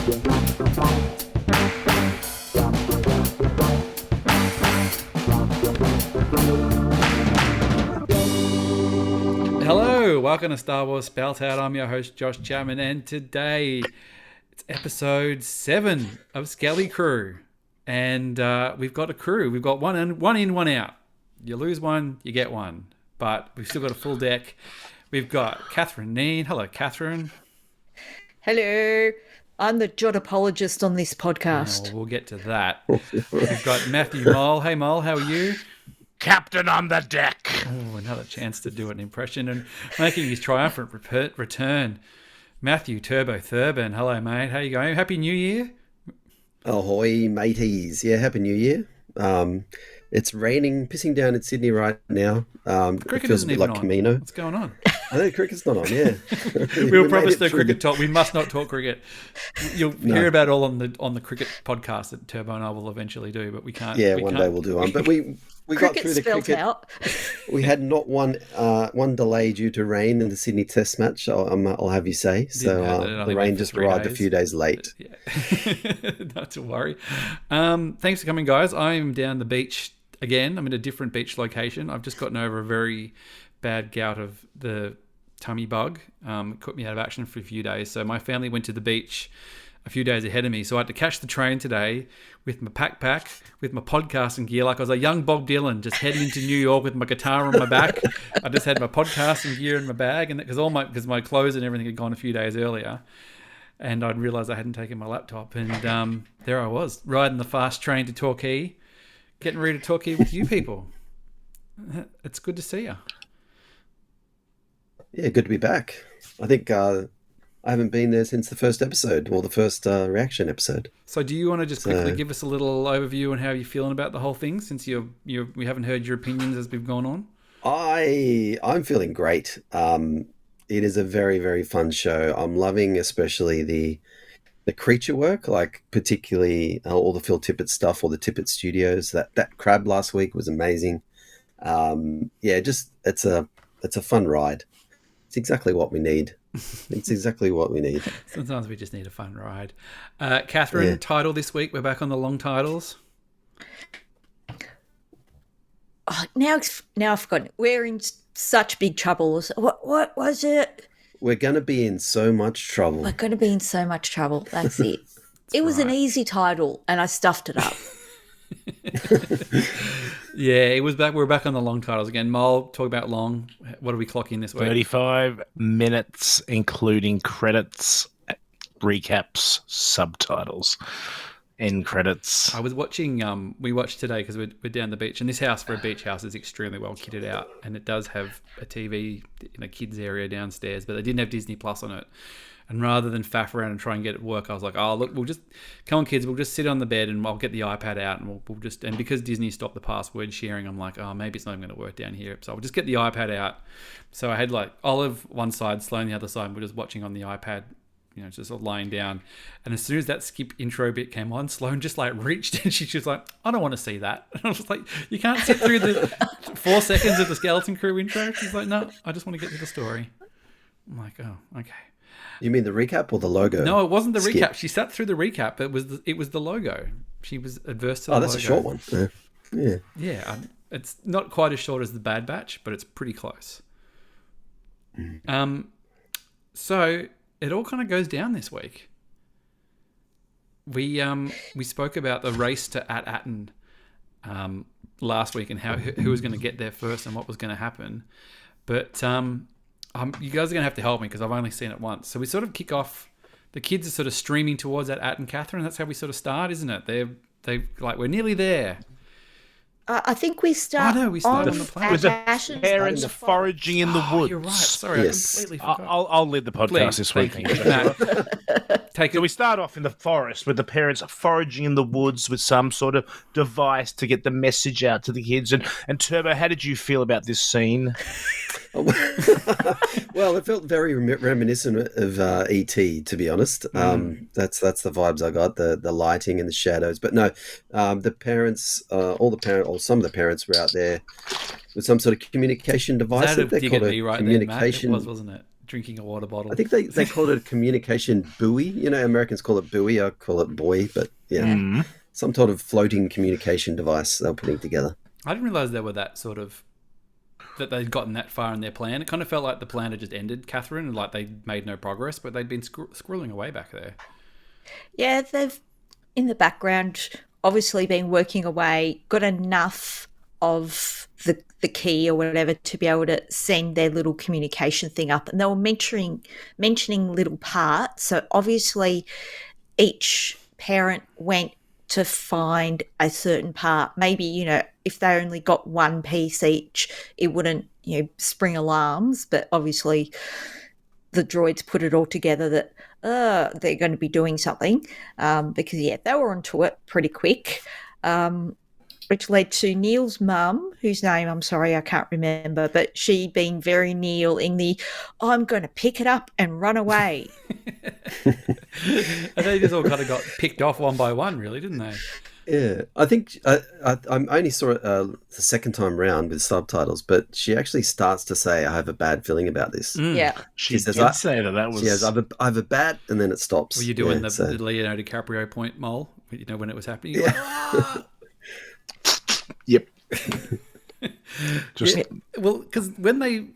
Hello, welcome to Star Wars Spelt Out. I'm your host, Josh Chapman, and today it's episode 7 of Skelly Crue. And we've got a crew. We've got one in, one out. You lose one, you get one. But we've still got a full deck. We've got Catherine Kneen. Hello, Catherine. Hello. I'm the jot apologist on this podcast. Oh, we'll get to that. We've got Matthew Mole. Hey, Mole, how are you? Captain on the deck. Oh, another chance to do an impression and making his triumphant return. Matthew Turbo Thurbon. Hello, mate. How you going? Happy New Year. Ahoy, mateys. Yeah, Happy New Year. It's raining, pissing down in Sydney right now. Cricket it feels a bit like on. Camino. What's going on? I know cricket's not on, yeah. We'll promise no cricket talk. We must not talk cricket. You'll hear about it all on the cricket podcast that Turbo and I will eventually do, but we can't. Yeah, one day we'll do one. But we got through the cricket. Out. We had not one delay due to rain in the Sydney Test match, I'll have you say. So the rain just arrived a few days late. Yeah. Not to worry. Thanks for coming, guys. I'm down the beach again. I'm in a different beach location. I've just gotten over a very bad gout of the tummy bug. It put me out of action for a few days. So my family went to the beach a few days ahead of me. So I had to catch the train today with my pack, with my podcasting gear, like I was a young Bob Dylan, just heading into New York with my guitar on my back. I just had my podcasting gear in my bag, and because my clothes and everything had gone a few days earlier, and I'd realised I hadn't taken my laptop, and there I was riding the fast train to Torquay, getting ready to Torquay with you people. It's good to see you. Yeah, good to be back. I think I haven't been there since the first episode, or the first reaction episode. So do you want to just quickly give us a little overview on how you're feeling about the whole thing, since we haven't heard your opinions as we've gone on? I'm feeling great. It is a very, very fun show. I'm loving especially the creature work, like particularly all the Phil Tippett stuff, or the Tippett Studios. That crab last week was amazing. It's a fun ride. It's exactly what we need. Sometimes we just need a fun ride. Catherine, title this week. We're back on the long titles. Oh, now I've forgotten. We're in such big trouble. What was it? We're going to be in so much trouble. We're going to be in so much trouble. That's it. It was an easy title, and I stuffed it up. Yeah, it was back. We're back on the long titles again. Mole, talk about long. What are we clocking this week? 35 minutes, including credits, recaps, subtitles, end credits. I was watching. We watched today because we're down the beach, and this house for a beach house is extremely well kitted out, and it does have a TV in a kids area downstairs, but they didn't have Disney Plus on it. And rather than faff around and try and get it work, I was like, oh, look, we'll just, come on, kids, we'll just sit on the bed and I'll get the iPad out and we'll just, and because Disney stopped the password sharing, I'm like, oh, maybe it's not even going to work down here. So I'll just get the iPad out. So I had like Olive one side, Sloane the other side, and we're just watching on the iPad, just sort of lying down. And as soon as that skip intro bit came on, Sloane just like reached and she was like, I don't want to see that. And I was like, you can't sit through the 4 seconds of the Skeleton Crew intro. She's like, no, I just want to get to the story. I'm like, oh, okay. You mean the recap or the logo? No, it wasn't the skip? Recap. She sat through the recap. It was the logo. She was adverse to the logo. Oh, that's a short one. Yeah. Yeah, it's not quite as short as the Bad Batch, but it's pretty close. So it all kind of goes down this week. We spoke about the race to Atten last week and who was going to get there first and what was going to happen, but you guys are going to have to help me because I've only seen it once. So we sort of kick off. The kids are sort of streaming towards that Atten, Catherine. That's how we sort of start, isn't it? They like, we're nearly there. I think we start. We start on the planet with the parents foraging in the woods. You're right. Sorry, Yes. I completely forgot. I'll lead the podcast this week. So we start off in the forest with the parents foraging in the woods with some sort of device to get the message out to the kids. And Turbo, how did you feel about this scene? Well, it felt very reminiscent of E.T., to be honest. That's the vibes I got, the lighting and the shadows. But no, the parents, some of the parents were out there with some sort of communication device. They called a communication. It was, wasn't it? drinking a water bottle. I think they called it a communication buoy. You know, Americans call it buoy. I call it buoy, but yeah. Some sort of floating communication device they were putting together. I didn't realise they were that they'd gotten that far in their plan. It kind of felt like the plan had just ended, Catherine, and like they'd made no progress, but they'd been squirreling away back there. Yeah, they've, in the background, obviously been working away, got enough of the key or whatever to be able to send their little communication thing up. And they were mentioning little parts. So obviously each parent went to find a certain part. Maybe, you know, if they only got one piece each, it wouldn't, you know, spring alarms. But obviously the droids put it all together that they're going to be doing something because, yeah, they were onto it pretty quick, which led to Neil's mum, whose name, I'm sorry, I can't remember, but she'd been very Neil in the, I'm going to pick it up and run away. And they just all kind of got picked off one by one, really, didn't they? Yeah, I think I only saw it the second time round with subtitles, but she actually starts to say, I have a bad feeling about this. Yeah. She says, did say that was... She has, I have a bad, and then it stops. Were you doing the Leonardo DiCaprio point, Mole? You know, when it was happening? You're Yeah. like, ah! Yep. Just Well, because when they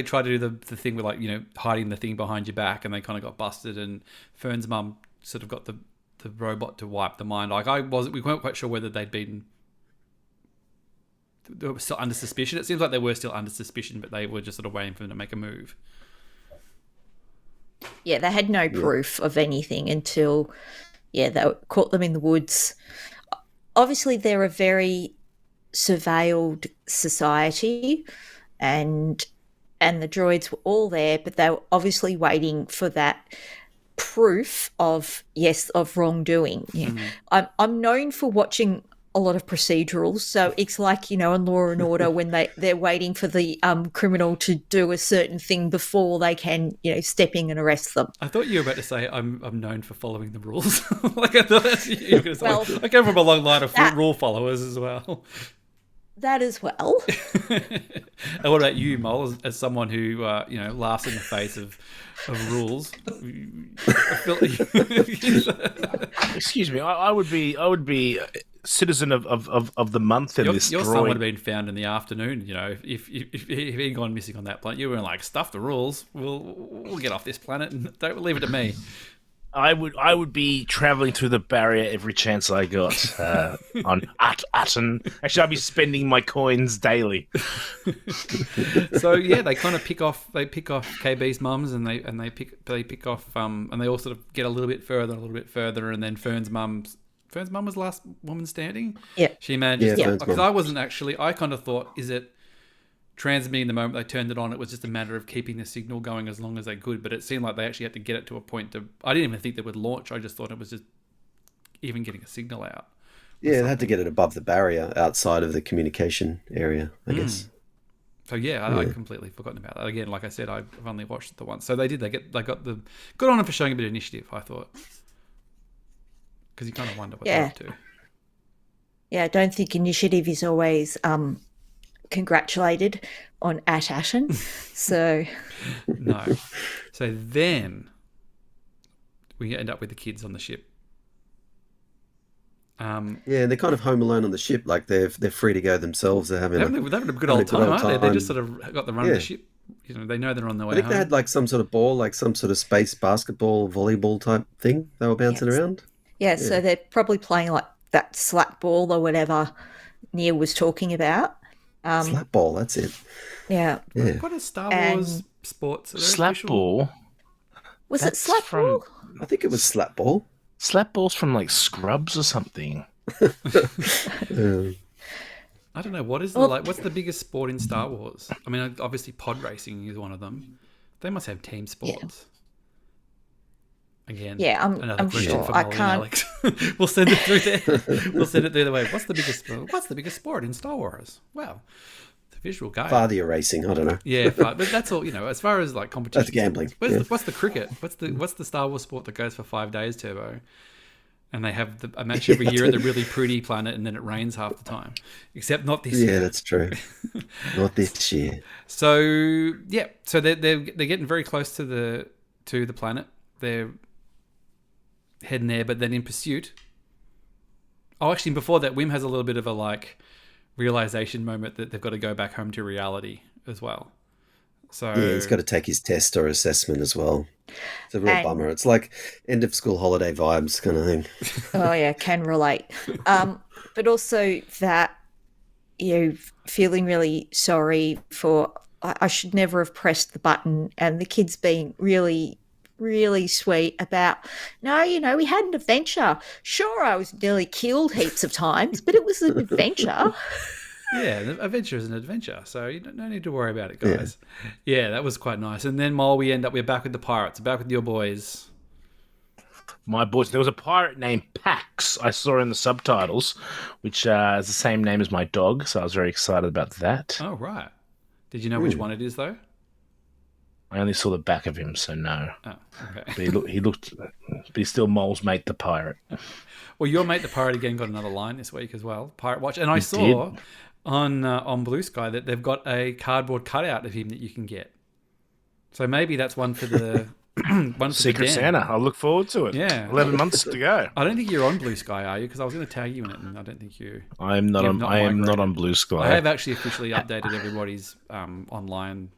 try to do the thing with, like, you know, hiding the thing behind your back, and they kind of got busted, and Fern's mum sort of got the robot to wipe the mind. Like, we weren't quite sure whether they were still under suspicion. It seems like they were still under suspicion, but they were just sort of waiting for them to make a move. Yeah, they had no proof of anything until, they caught them in the woods. Obviously, they're a very surveilled society, and the droids were all there, but they were obviously waiting for that proof of wrongdoing. Yeah. I'm known for watching a lot of procedurals, so it's like, you know, in Law and Order when they're waiting for the criminal to do a certain thing before they can, you know, step in and arrest them. I thought you were about to say I'm known for following the rules. Like, I thought that's what you were going to say. Well, I come from a long line of rule followers as well. That as well. And what about you, Mole, as someone who you know, laughs in the face of rules? excuse me, I would be citizen of the month in this. Your droid. son would have been found in the afternoon. You know, if he'd gone missing on that planet, you were like, stuff the rules. We'll get off this planet and don't leave it to me. I would be traveling through the barrier every chance I got on Atten. Actually, I'd be spending my coins daily. So yeah, they kind of pick off KB's mums, and they pick off and they all sort of get a little bit further, and then Fern's mum was the last woman standing. Yeah, she manages. Yeah, because I wasn't actually. I kind of thought, is it transmitting the moment they turned it on? It was just a matter of keeping the signal going as long as they could, but it seemed like they actually had to get it to a point to... I didn't even think they would launch. I just thought it was just even getting a signal out. Yeah, they had to get it above the barrier outside of the communication area, I guess. So yeah, I completely forgotten about that. Again, like I said, I've only watched it the once. So they got the... Good on them for showing a bit of initiative, I thought. Because you kind of wonder what they're up to. Yeah, I don't think initiative is always... congratulated on Atten. So no. So then we end up with the kids on the ship. Yeah, they're kind of home alone on the ship. Like they're free to go themselves. They're having a good old time, aren't they? They just sort of got the run of the ship. You know, they know they're on their way I think home. they had like some sort of ball, like some sort of space basketball, volleyball type thing they were bouncing around. Yeah, so they're probably playing like that slap ball or whatever Neil was talking about. Slap ball, that's it. Yeah. What is Star Wars sports? Slap ball? Was it slap ball? I think it was slap ball. Slap ball's from like Scrubs or something. I don't know. What's the biggest sport in Star Wars? I mean, obviously pod racing is one of them. They must have team sports. Again, I'm question sure. for I Molly and can't. Alex. We'll send it through there. We'll send it the other way. What's the biggest sport in Star Wars? Well, the visual guy. Farther racing, I don't know. Yeah, but that's all. You know, as far as like competition, That's gambling. What's the cricket? What's the Star Wars sport that goes for 5 days, Turbo? And they have a match every year at the really pretty planet, and then it rains half the time. Except not this year. Yeah, that's true. Not this year. So yeah, so they're getting very close to the planet. They're heading there, but then in pursuit. Oh, actually, before that, Wim has a little bit of a realization moment that they've got to go back home to reality as well. So yeah, he's got to take his test or assessment as well. It's a real bummer. It's like end of school holiday vibes kind of thing. Oh yeah, can relate. But also that feeling really sorry for I should never have pressed the button, and the kids being really, really sweet about no, we had an adventure. Sure, I was nearly killed heaps of times, but it was an adventure. Yeah, an adventure is an adventure, so you don't need to worry about it, guys. Yeah, that was quite nice. And then, Mole, we're back with the pirates, back with your boys. My boys. There was a pirate named Pax I saw in the subtitles, which is the same name as my dog, so I was very excited about that. Oh, right. Did you know which one it is, though? I only saw the back of him, so no. Oh, okay. But he looked, but he's still Mole's mate, the pirate. Well, your mate, the pirate, again got another line this week as well. Pirate Watch, and I saw on Blue Sky that they've got a cardboard cutout of him that you can get. So maybe that's one for the Secret Santa. I'll look forward to it. Yeah, 11 months to go. I don't think you're on Blue Sky, are you? Because I was going to tag you in it, and I don't think you. I am not on Blue Sky. I have actually officially updated everybody's online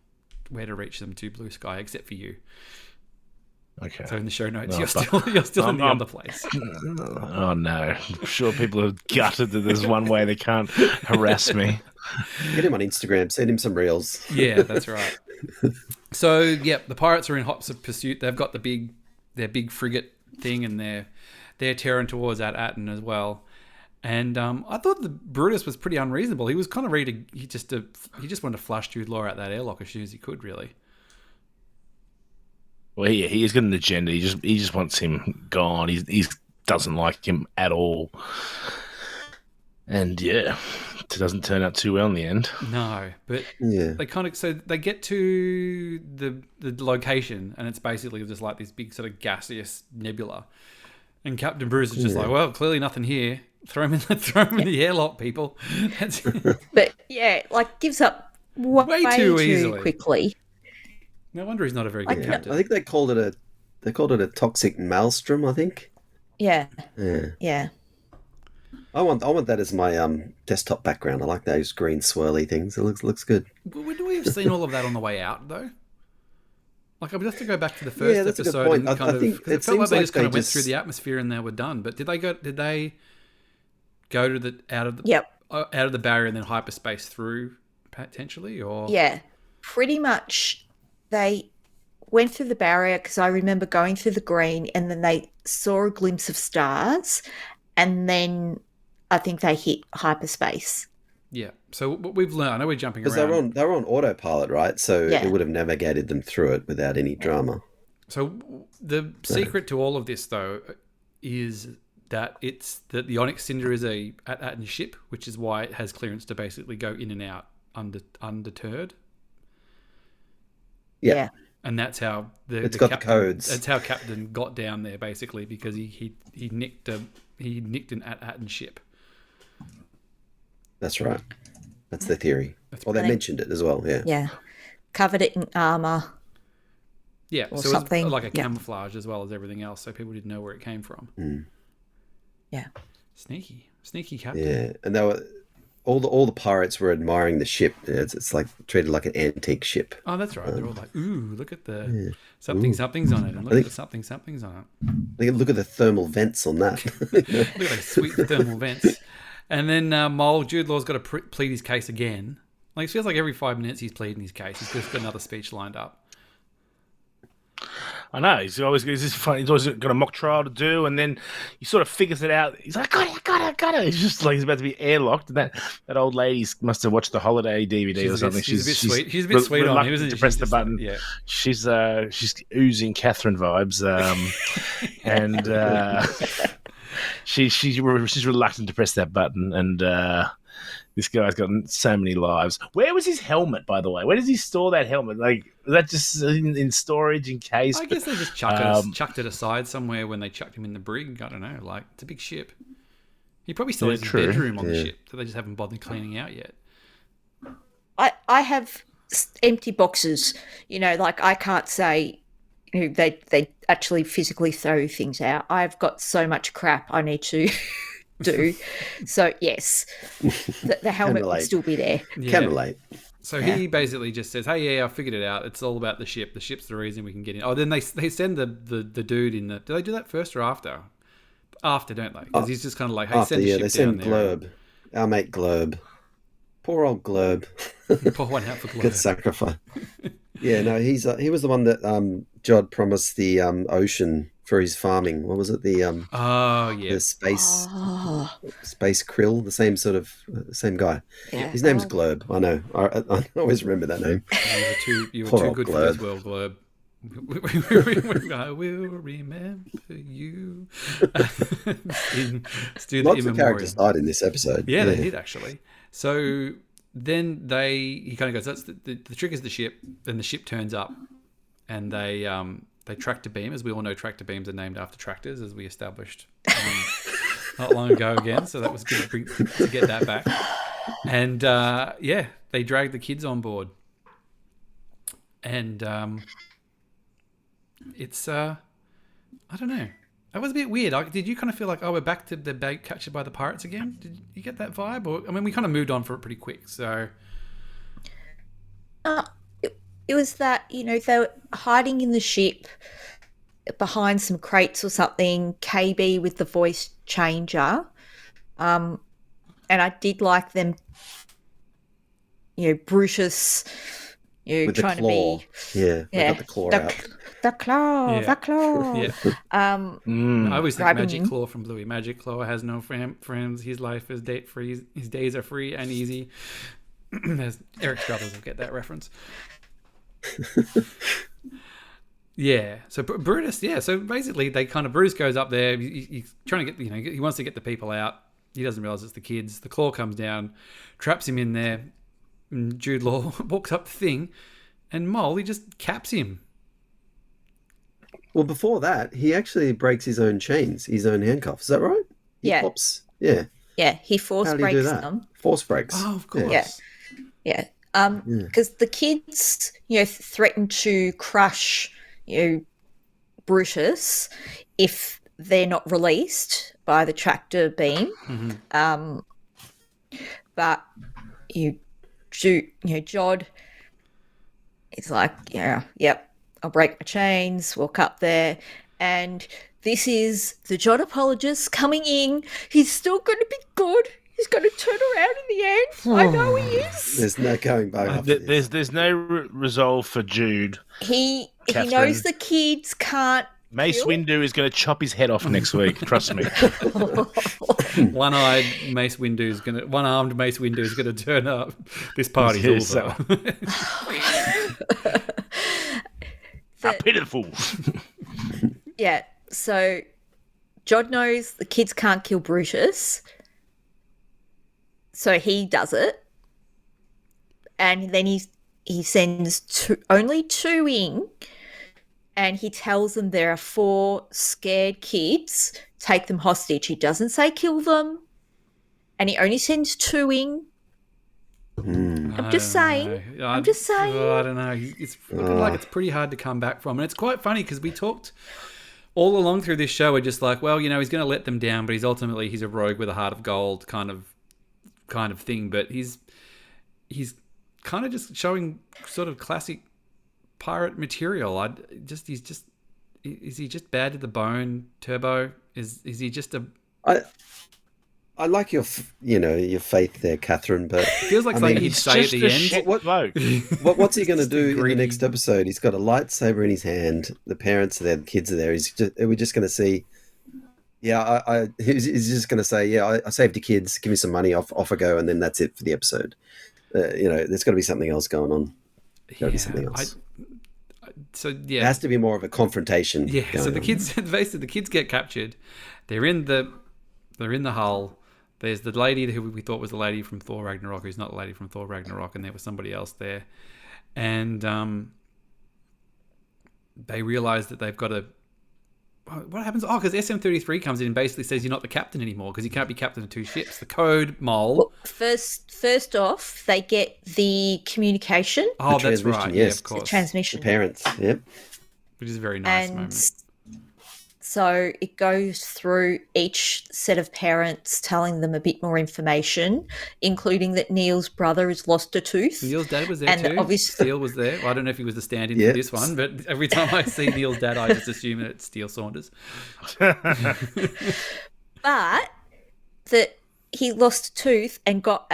where to reach them to Blue Sky, except for you. Okay. So in the show notes, you're still in the other place. Oh no! I'm sure people are gutted that there's one way they can't harass me. Get him on Instagram. Send him some reels. Yeah, that's right. So yeah, the pirates are in hot pursuit. They've got their big frigate thing, and they're tearing towards Atten as well. And I thought the Brutus was pretty unreasonable. He was kind of ready to he just wanted to flush Jude Law out that airlock as soon as he could, really. Well, yeah, he's got an agenda. He just wants him gone. He doesn't like him at all. And yeah, it doesn't turn out too well in the end. No, but they get to the location, and it's basically just like this big sort of gaseous nebula. And Captain Bruce is just like, well, clearly nothing here. Throw him in the airlock, people. But yeah, gives up way too easily, quickly. No wonder he's not a very good captain. I think they called it a toxic maelstrom. I think. Yeah. I want that as my desktop background. I like those green swirly things. It looks good. Would we have seen all of that on the way out though? I would have to go back to the first that's episode. A good point. And I think it felt like they just kind of went through the atmosphere and they were done. But did they go to out of the barrier and then hyperspace through potentially, or pretty much. They went through the barrier because I remember going through the green, and then they saw a glimpse of stars, and then I think they hit hyperspace. Yeah. So what we've learned, I know we're jumping around. Because they were on autopilot, right? So it would have navigated them through it without any drama. So the secret to all of this, though, is that it's that the Onyx Cinder is a Atten ship, which is why it has clearance to basically go in and out undeterred. Yeah. And that's how the codes. That's how Captain got down there, basically, because he nicked an Atten ship. That's right. That's the theory. They mentioned it as well. Yeah. Yeah. Covered it in armor. Yeah. Or so something. It was like a camouflage as well as everything else, so people didn't know where it came from. Mm. Yeah. Sneaky Captain. Yeah, and they were. All the pirates were admiring the ship. It's like treated like an antique ship. Oh, that's right. They're all like, "Ooh, look at the something's on it, and look at the something's on it." Look at the thermal vents on that. Look at those sweet thermal vents. And then Jude Law's got to plead his case again. It feels like every 5 minutes he's pleading his case. He's just got another speech lined up. I know, he's always got a mock trial to do, and then he sort of figures it out. He's like, got it. He's just like, he's about to be airlocked. And that old lady must have watched the Holiday DVD or something. She's a bit sweet. She's a bit sweet on him, to press the button. Yeah. She's oozing Catherine vibes, and she's reluctant to press that button, and This guy's got so many lives. Where was his helmet, by the way? Where does he store that helmet? Like, was that just in storage in case? I guess they just chucked it aside somewhere when they chucked him in the brig. I don't know. Like, it's a big ship. He probably still has his bedroom on the ship that they just haven't bothered cleaning out yet. I have empty boxes. You know, like I can't say they actually physically throw things out. I've got so much crap I need to do. So yes, the helmet would still be there. Yeah. Can relate. So he basically just says, "Hey, yeah, I figured it out. It's all about the ship. The ship's the reason we can get in." Oh, then they send the dude in the. Do they do that first or after? After, don't they? Because he's just kind of like, "Hey, send the ship they send down Glurb, there." Our mate Glurb. Poor old Glurb. Pour one out for Glurb. Good sacrifice. Yeah, no, he was the one that Jod promised the ocean for his farming. What was it? The space krill, the same guy. Yeah. His name's Glurb. I know. I always remember that name. You were too good for this world, Glurb. I will remember you. Lots of characters died in this episode. Yeah, they did actually. So then he kind of goes, "That's the trick is the ship." Then the ship turns up, and they tractor beam. As we all know, tractor beams are named after tractors, as we established not long ago again. So that was good to get that back. And they drag the kids on board, and it's I don't know. That was a bit weird. Did you kind of feel like, we're back to the bait captured by the pirates again? Did you get that vibe? Or, I mean, we kind of moved on for it pretty quick, so... It was that, they were hiding in the ship behind some crates or something, KB with the voice changer. And I did like them, Brutus, with trying the claw. to be... Yeah, got the claw out. The claw. Yeah. I always think Magic Claw from Bluey. Magic Claw has no friends. His life is date-free. His days are free and easy. Eric Struthers will get that reference. Yeah. So Brutus, so basically Bruce goes up there. He's trying to get, he wants to get the people out. He doesn't realize it's the kids. The claw comes down, traps him in there. And Jude Law walks up the thing, and Molly just caps him. Well, before that, he actually breaks his own chains, his own handcuffs. Is that right? He pops. Yeah. Yeah, he force breaks them. Force breaks. Oh, of course. Yeah. Because the kids, threaten to crush, Brutus if they're not released by the tractor beam. Mm-hmm. But Jod is like, yep. I'll break my chains, walk up there, and this is the Jod apologist coming in. He's still going to be good. He's going to turn around in the end. I know he is. There's no going back. There's no resolve for Jude. He knows the kids can't. Mace Windu is going to chop his head off next week. Trust me. One-armed Mace Windu is going to turn up. This party's over. Pitiful. Yeah, so Jod knows the kids can't kill Brutus, so he does it, and then he sends only two in, and he tells them there are 4 scared kids. Take them hostage. He doesn't say kill them, and he only sends 2 in. I'm just saying. I don't know. It's looking like it's pretty hard to come back from. And it's quite funny because we talked all along through this show. We're just like, well, he's going to let them down, but he's a rogue with a heart of gold kind of thing. But he's kind of just showing sort of classic pirate material. Is he just bad to the bone, Turbo? Is he just a... I like your faith there, Catherine, but... It feels like something he'd say at the end. What's he going to do in the next episode? He's got a lightsaber in his hand. The parents are there, the kids are there. Are we just going to see... Yeah, he's just going to say, I saved the kids, give me some money, off I go, and then that's it for the episode. There's got to be something else going on. There's got to be something else. It has to be more of a confrontation. Yeah, so the kids, basically, the kids get captured. They're in the hull. There's the lady who we thought was the lady from Thor Ragnarok, who's not the lady from Thor Ragnarok, and there was somebody else there. And they realise that they've got to... What happens? Oh, because SM-33 comes in and basically says you're not the captain anymore because you can't be captain of two ships. The code, Mole... Well, first off, they get the communication. Oh, the that's right. Yes. Yeah, of course. The transmission. The parents, yep. Which is a very nice And moment. so it goes through each set of parents telling them a bit more information, including that Neil's brother has lost a tooth. Neil's dad was there and too. obviously- Steele was there. Well, I don't know if he was the stand-in Yeah. for this one, but every time I see Neil's dad, I just assume that it's Steele Saunders. But that he lost a tooth and got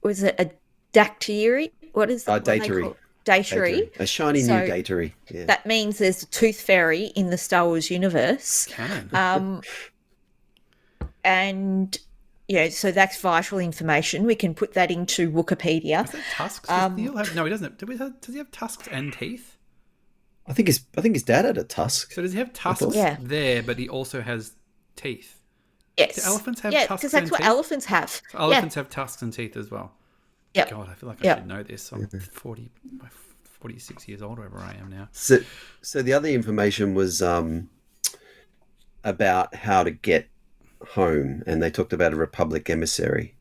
was it a dactyry? What is that? Datary. Datary. A shiny So- new datary. Yeah. That means there's a tooth fairy in the Star Wars universe. Canon. And so that's vital information. We can put that into Wikipedia. Is that tusks? Does Neil have... No, he doesn't. Does he have tusks and teeth? I think his dad had a tusk. So does he have tusks Yeah. there, but he also has teeth? Yes. Do elephants have yeah, tusks because that's and what teeth? elephants have. So elephants have tusks and teeth as well. Yep. God, I feel like I Yep. should know this. I'm 46 years old, wherever I am now. So the other information was about how to get home, and they talked about a Republic emissary.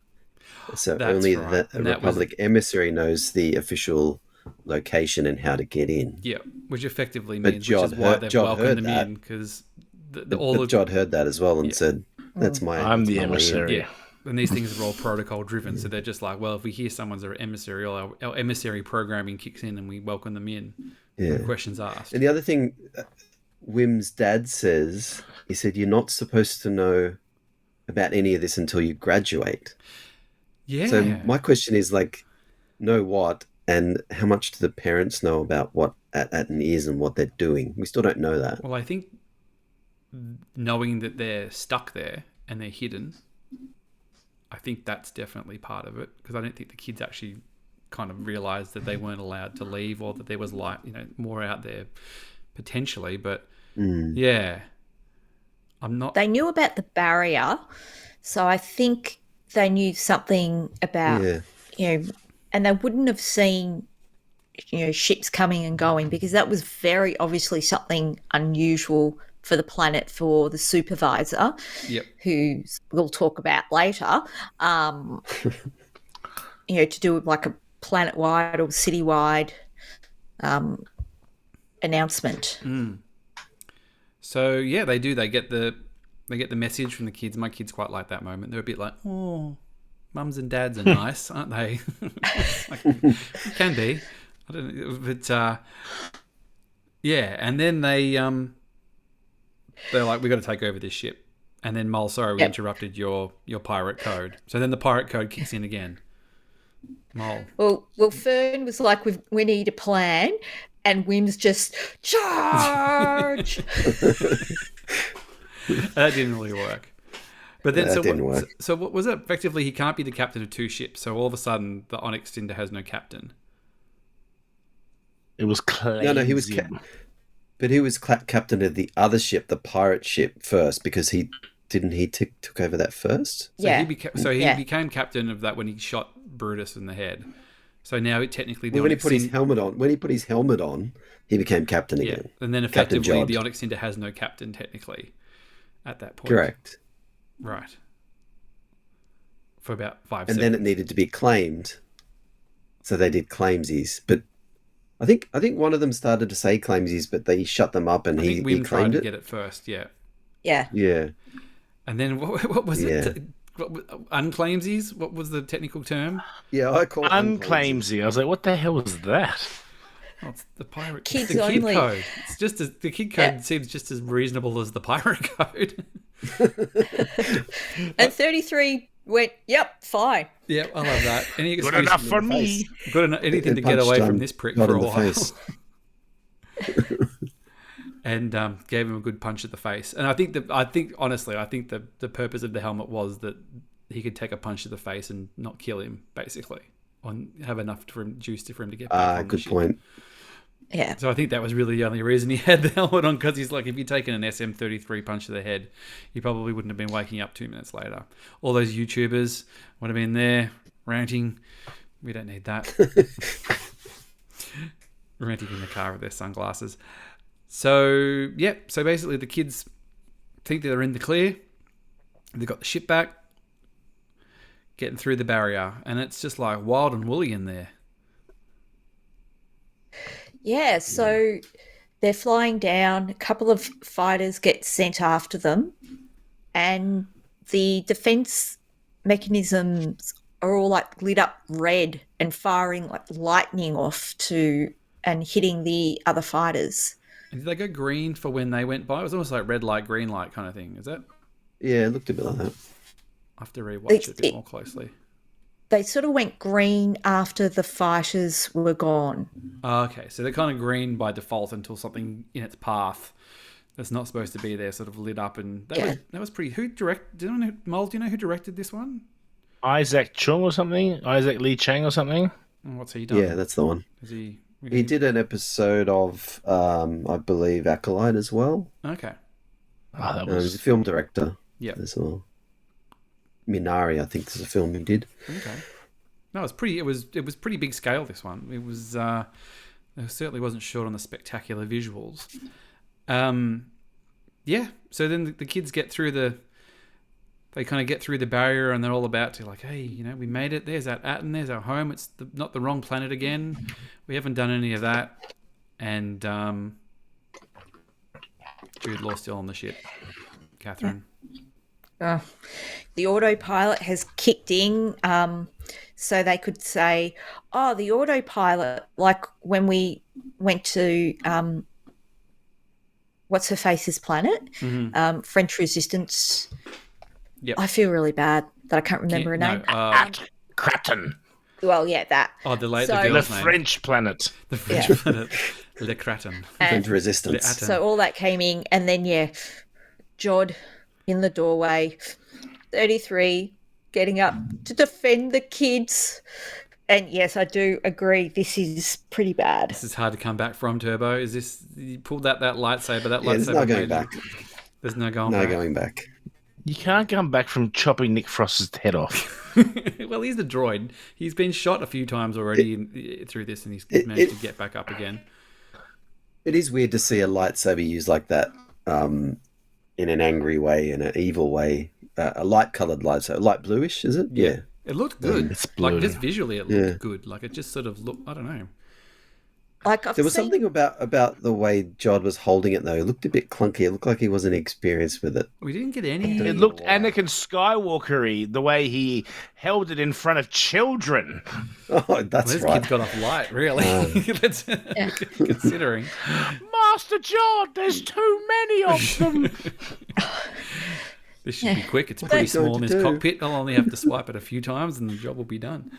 So That's only right. the And that was- Republic emissary knows the official location and how to get in. Yeah, which effectively But means, Jod which is why heard- they've Jod welcomed heard them that. in, because But all of Jod heard that as well and said, "That's my. I'm that's the my way in." emissary. Yeah. And these things are all protocol driven, so they're just like, well, if we hear someone's an emissary, our emissary programming kicks in and we welcome them in. Yeah. No questions asked. And the other thing, Wim's dad says, he said, "You're not supposed to know about any of this until you graduate." Yeah. So my question is know what, and how much do the parents know about what Atten is and what they're doing? We still don't know that. Well, I think knowing that they're stuck there and they're hidden, I think that's definitely part of it, because I don't think the kids actually kind of realised that they weren't allowed to leave, or that there was more out there potentially. But yeah, I'm not. They knew about the barrier, so I think they knew something about and they wouldn't have seen ships coming and going, because that was very obviously something unusual for the planet for the supervisor, Yep. who we'll talk about later, to do like a planet-wide or city-wide announcement. So yeah, they do. They get the message from the kids. My kids quite like that moment. They're a bit like, oh, mums and dads are nice, aren't they? Can be. I don't know, but yeah. And then they're like, we got to take over this ship. And then Mole, sorry, we interrupted your pirate code. So then the pirate code kicks in again. Mole. Well, Fern was like, we need a plan, and Wim's just charge. That didn't really work. But then, That didn't work. So what was it? Effectively, he can't be the captain of two ships. So all of a sudden, the Onyx Cinder has no captain. It was claimed. No, he was but he was captain of the other ship, the pirate ship, first, because he took over that first. So Yeah. he became captain of that when he shot Brutus in the head. So now technically the When he Onyx put his Cinder- helmet on, he became captain yeah, again. and then Captain effectively Jod. the Onyx Cinder has no captain technically at that point. Correct. Right. For about 5 And seconds. then it needed to be claimed, so they did claimsies. But I think one of them started to say claimsies, but they shut them up, and I he think Wim tried claimed to it. get it first, yeah. Yeah. Yeah. And then what was Yeah. it? Unclaimsies? What was the technical term? Yeah, I call it Unclaimsy. I was like, what the hell was that? Oh, it's the pirate. Kids it's the kid only. code. It's just as the kid code seems just as reasonable as the pirate code. And 33 went, yep, fine. Yeah, I love that. Any Good excuse enough for me. Good enough. Anything to It get away punched, from this prick Jod for in a the while. face. And gave him a good punch at the face. And I think honestly, the purpose of the helmet was that he could take a punch to the face and not kill him, basically, or have enough juice for him to get back on the Good ship. point. Yeah. So I think that was really the only reason he had the helmet on, because he's like, if you'd taken an SM-33 punch to the head, you probably wouldn't have been waking up 2 minutes later. All those YouTubers would have been there ranting. We don't need that. Ranting in the car with their sunglasses. So, so basically the kids think that they're in the clear. They've got the ship back, getting through the barrier, and it's just like wild and woolly in there. Yeah, so they're flying down. A couple of fighters get sent after them, and the defense mechanisms are all like lit up red and firing like lightning off to and hitting the other fighters. And did they go green for when they went by? It was almost like red light, green light kind of thing. Is that? Yeah, it looked a bit like that. I have to rewatch it a bit more closely. They sort of went green after the fighters were gone. Oh, okay, so they're kind of green by default until something in its path that's not supposed to be there sort of lit up, and that was pretty. Who directed? Do you know who directed this one? Isaac Chung or something? Isaac Lee Chang or something? What's he done? Yeah, that's the one. Is he? He did an episode of, I believe, Acolyte as well. Okay. Oh, that He's a film director. Yeah. As well. Minari, I think, is a film he did. Okay. No, it was pretty. It was pretty big scale. This one. It was. It certainly wasn't short on the spectacular visuals. Yeah. So then the kids get through They kind of get through the barrier, and they're all about to like, hey, we made it. There's our Atten. There's our home. It's not the wrong planet again. We haven't done any of that. And Jude Law's still on the ship. Catherine. The autopilot has kicked in, so they could say, oh, the autopilot, like when we went to what's her face's planet, French Resistance. Yep. I feel really bad that I can't remember her name. Kratten. Well, yeah, that. Oh, the The girl's name. French planet. The French planet. Le Kratten. French Resistance. So all that came in, and then, Jod in the doorway, 33, getting up to defend the kids. And yes, I do agree, this is pretty bad. This is hard to come back from, Turbo. Is this, you pulled that lightsaber, that lightsaber. There's no going back. There's no going back. No going back. You can't come back from chopping Nick Frost's head off. Well, he's the droid. He's been shot a few times already through this, and he's managed to get back up again. It is weird to see a lightsaber used like that, in an angry way, in an evil way. A light-coloured lightsaber, light bluish, is it? Yeah. It looked good. It's blue. Like just visually, it looked good. Like it just sort of looked. I don't know. Like There was something about the way Jod was holding it, though. It looked a bit clunky. It looked like he wasn't experienced with it. We didn't get any. It looked Anakin Skywalker-y, the way he held it in front of children. Oh, that's This right. kid's got off light, really. That's considering. Master Jod, there's too many of them. This should be quick. It's pretty small in going his to do? cockpit. I'll only have to swipe it a few times, and the job will be done.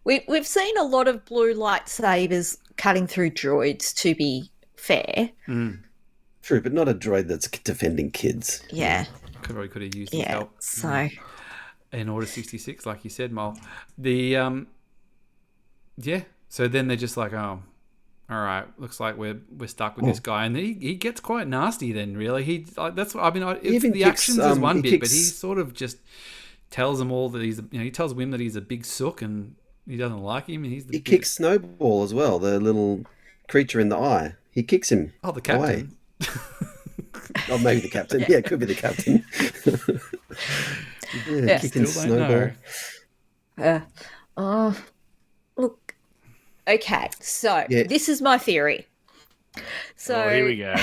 We've seen a lot of blue lightsabers cutting through droids, to be fair. True, but not a droid that's defending kids. Yeah. Could have used his help. So In Order 66, like you said, Mol. The so then they're just like, oh, all right, looks like we're stuck with this guy, and he gets quite nasty. Then really, that's what I mean. even The kicks, actions is one he bit, but kicks- he sort of just tells them all that he tells Wim that he's a big sook and he doesn't like him, and He kicks Snowball as well, the little creature in the eye. He kicks him. the captain. away. Oh, maybe the captain. Yeah, it could be the captain. Kicking Still don't Snowball. know. look, okay. So Yeah. this is my theory. So Here we go.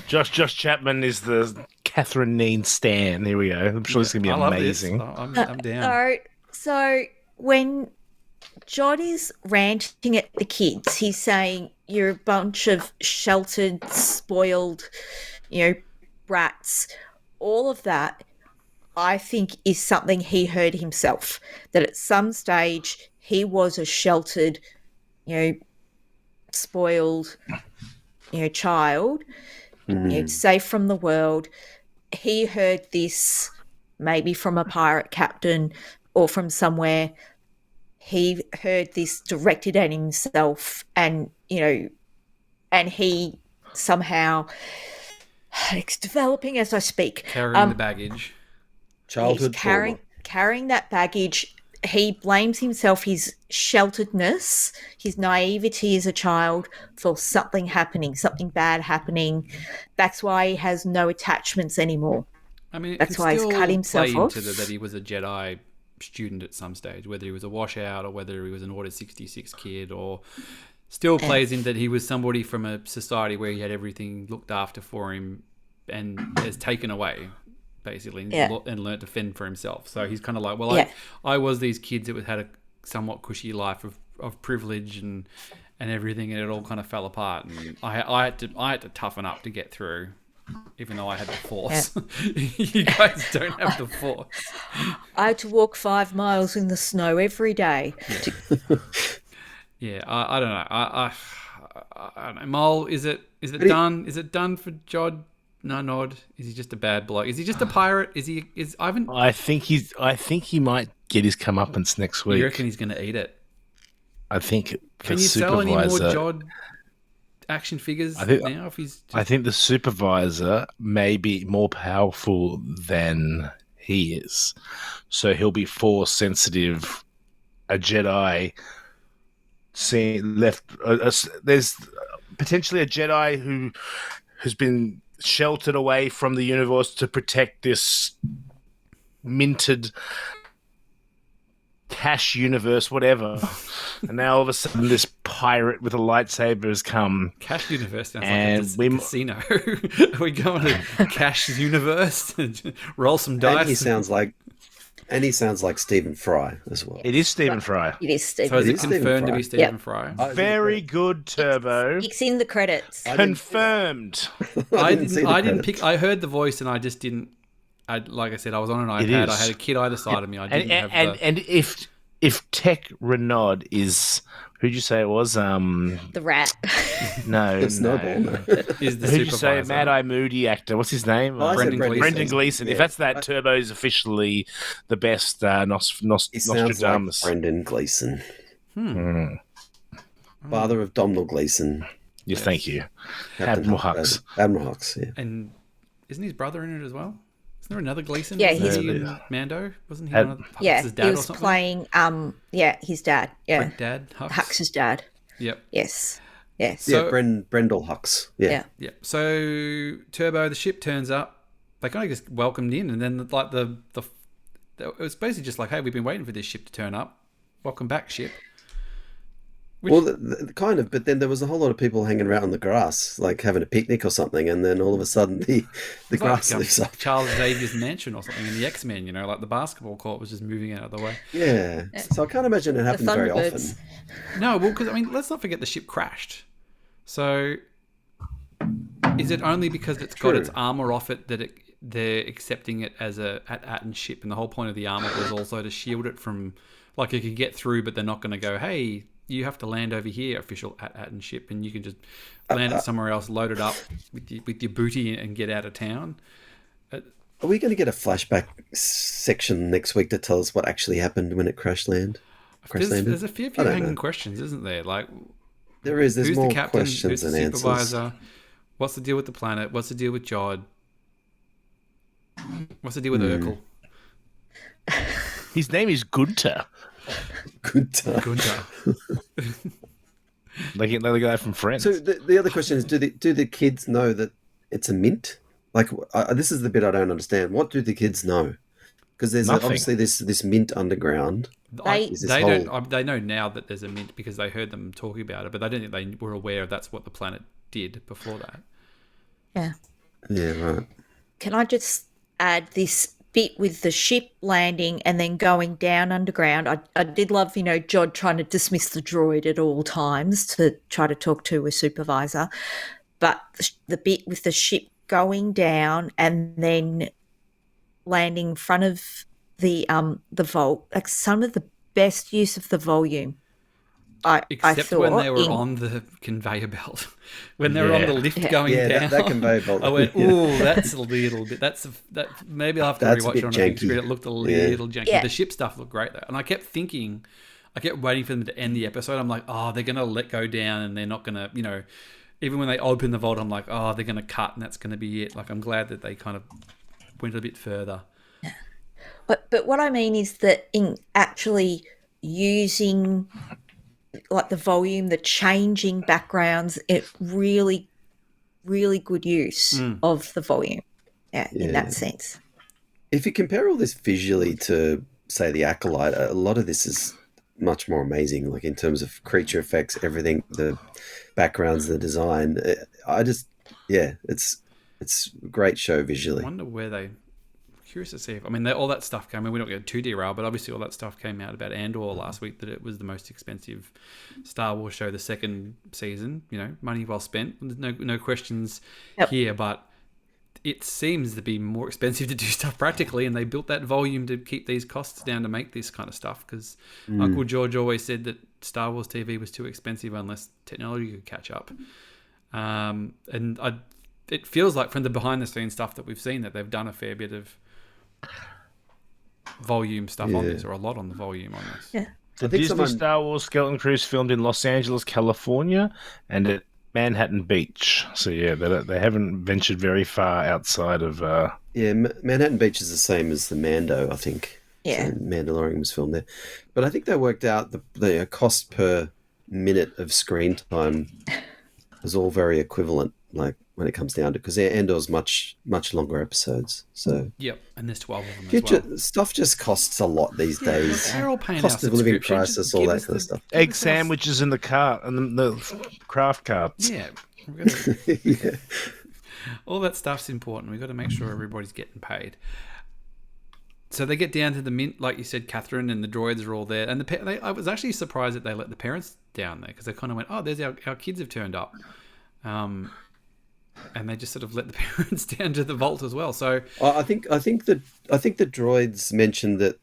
Josh Chapman is the Catherine Kneen stan. Here we go. I'm sure this is going to be I love amazing. this. I'm down. So when Jod is ranting at the kids, he's saying, you're a bunch of sheltered, spoiled, brats. All of that, I think, is something he heard himself. That at some stage he was a sheltered, spoiled, child, safe from the world. He heard this maybe from a pirate captain or from somewhere. he heard this directed at himself, and and he somehow, it's developing as I speak. Carrying the baggage. Childhood trauma. Carrying that baggage. He blames himself, his shelteredness, his naivety as a child, for something happening, something bad happening. That's why he has no attachments anymore. I mean, that's why he's cut himself off. That he was a Jedi student at some stage, whether he was a washout or whether he was an Order 66 kid, or still plays in that he was somebody from a society where he had everything looked after for him and has taken away, basically, and learned to fend for himself. So he's kind of like, well, I was these kids that had a somewhat cushy life of privilege and everything, and it all kind of fell apart. And I had to toughen up to get through, even though I had the Force. You guys don't have the Force. I had to walk 5 miles in the snow every day. Yeah, I don't know. I don't know. Mole, is it done? Is it done for Jod? No, Nod. Is he just a bad bloke? Is he just a pirate? I think he might get his comeuppance next week. You reckon he's going to eat it? I think. Can you sell any more Jod action figures now? I think the supervisor may be more powerful than he is, so he'll be Force sensitive. A Jedi there's potentially a Jedi who has been sheltered away from the universe to protect this minted cash universe, whatever. And now all of a sudden this pirate with a lightsaber has come. Cash universe sounds like a casino. Are we going to Cash universe and roll some dice? And he sounds like Stephen Fry as well. It is Stephen Fry. It is Stephen. So is it confirmed to be Stephen Fry? Very good, Turbo. It's in the credits. Confirmed. I didn't pick. I heard the voice and I just didn't. Like I said, I was on an iPad. I had a kid either side of me. I didn't have and if Tech Renaud is, who'd you say it was? The rat. No, Snowball. Is the who'd you say? Mad Eye Moody actor. What's his name? Brendan Gleeson. Yeah. If that's that, Turbo's officially the best Nostradamus. Like Brendan Gleeson. Father of Domhnall Gleeson. Yes, thank you. Admiral Hux. Admiral Hux, yeah. And isn't his brother in it as well? Isn't there another Gleeson? Yeah, he's in Mando. Wasn't he one of Hux's dad he was or something? playing. His dad. Yeah, dad. Hux's dad. Yep. Yes. So, Brendel Hux. Yeah. So Turbo, the ship turns up. They kind of just welcomed in, and then like it was basically just like, hey, we've been waiting for this ship to turn up. Welcome back, ship. Kind of, but then there was a whole lot of people hanging around on the grass, like having a picnic or something, and then all of a sudden the grass lifts up. Charles Xavier's mansion or something in the X-Men, like the basketball court was just moving out of the way. Yeah, so I can't imagine it happens very often. No, well, because let's not forget the ship crashed. So is it only because it's got its armor off it that they're accepting it as a at-Atten ship, and the whole point of the armor was also to shield it from, like, it could get through, but they're not going to go, hey, you have to land over here, official at-Atten ship, and you can just land it somewhere else, load it up with your booty and get out of town. Are we going to get a flashback section next week to tell us what actually happened when it crash landed? There's a few hanging questions, isn't there? Like, there is. There's who's more the captain? questions who's than the supervisor? answers. What's the deal with the planet? What's the deal with Jod? What's the deal with Urkel? His name is Gunter. Gunter. Like the guy from Friends. So the other question is, do the kids know that it's a mint? Like, this is the bit I don't understand. What do the kids know? Because there's obviously this mint underground. They know now that there's a mint because they heard them talking about it, but I don't think they were aware that's what the planet did before that. Yeah. Yeah, right. Can I just add this bit with the ship landing and then going down underground? I did love, Jod trying to dismiss the droid at all times to try to talk to a supervisor. But the bit with the ship going down and then landing in front of the vault, like some of the best use of the volume. Except when they were on the conveyor belt, when they were on the lift going down. That conveyor belt. I went, ooh, that's a little bit. Maybe I'll have to rewatch it on a big screen. It looked a little janky. Yeah. The ship stuff looked great though, and I kept thinking, I kept waiting for them to end the episode. I'm like, oh, they're gonna let go down, and they're not gonna, even when they open the vault, I'm like, oh, they're gonna cut, and that's gonna be it. Like, I'm glad that they kind of went a bit further. But what I mean is that in actually using like the volume, the changing backgrounds, it really, really good use of the volume. In that sense. If you compare all this visually to, say, The Acolyte, a lot of this is much more amazing, like in terms of creature effects, everything, the backgrounds, the design. It's a great show visually. I wonder where they... Curious to see if... I mean, all that stuff came... I mean, we don't get too derailed, but obviously all that stuff came out about Andor last week, that it was the most expensive Star Wars show the second season. Money well spent. There's no questions here, but... It seems to be more expensive to do stuff practically, and they built that volume to keep these costs down to make this kind of stuff, because Uncle George always said that Star Wars TV was too expensive unless technology could catch up. It feels like from the behind-the-scenes stuff that we've seen that they've done a fair bit of volume stuff on this, or a lot on the volume on this. Yeah. The Disney Star Wars Skeleton Crew is filmed in Los Angeles, California, and at Manhattan Beach. So yeah, they haven't ventured very far outside of. Manhattan Beach is the same as the Mando, I think. Yeah, so Mandalorian was filmed there, but I think they worked out the cost per minute of screen time was all very equivalent. Like when it comes down to, because Andor's much longer episodes. So yep, and there's 12 of them as well. Stuff just costs a lot these days. They're all paying cost of living crisis, all that kind of stuff. Egg sandwiches in the cart and the craft carts. Yeah, yeah. All that stuff's important. We've got to make sure everybody's getting paid. So they get down to the mint, like you said, Catherine, and the droids are all there. And I was actually surprised that they let the parents down there, because they kind of went, "Oh, there's our kids have turned up." And they just sort of let the parents down to the vault as well. So I think the droids mentioned that,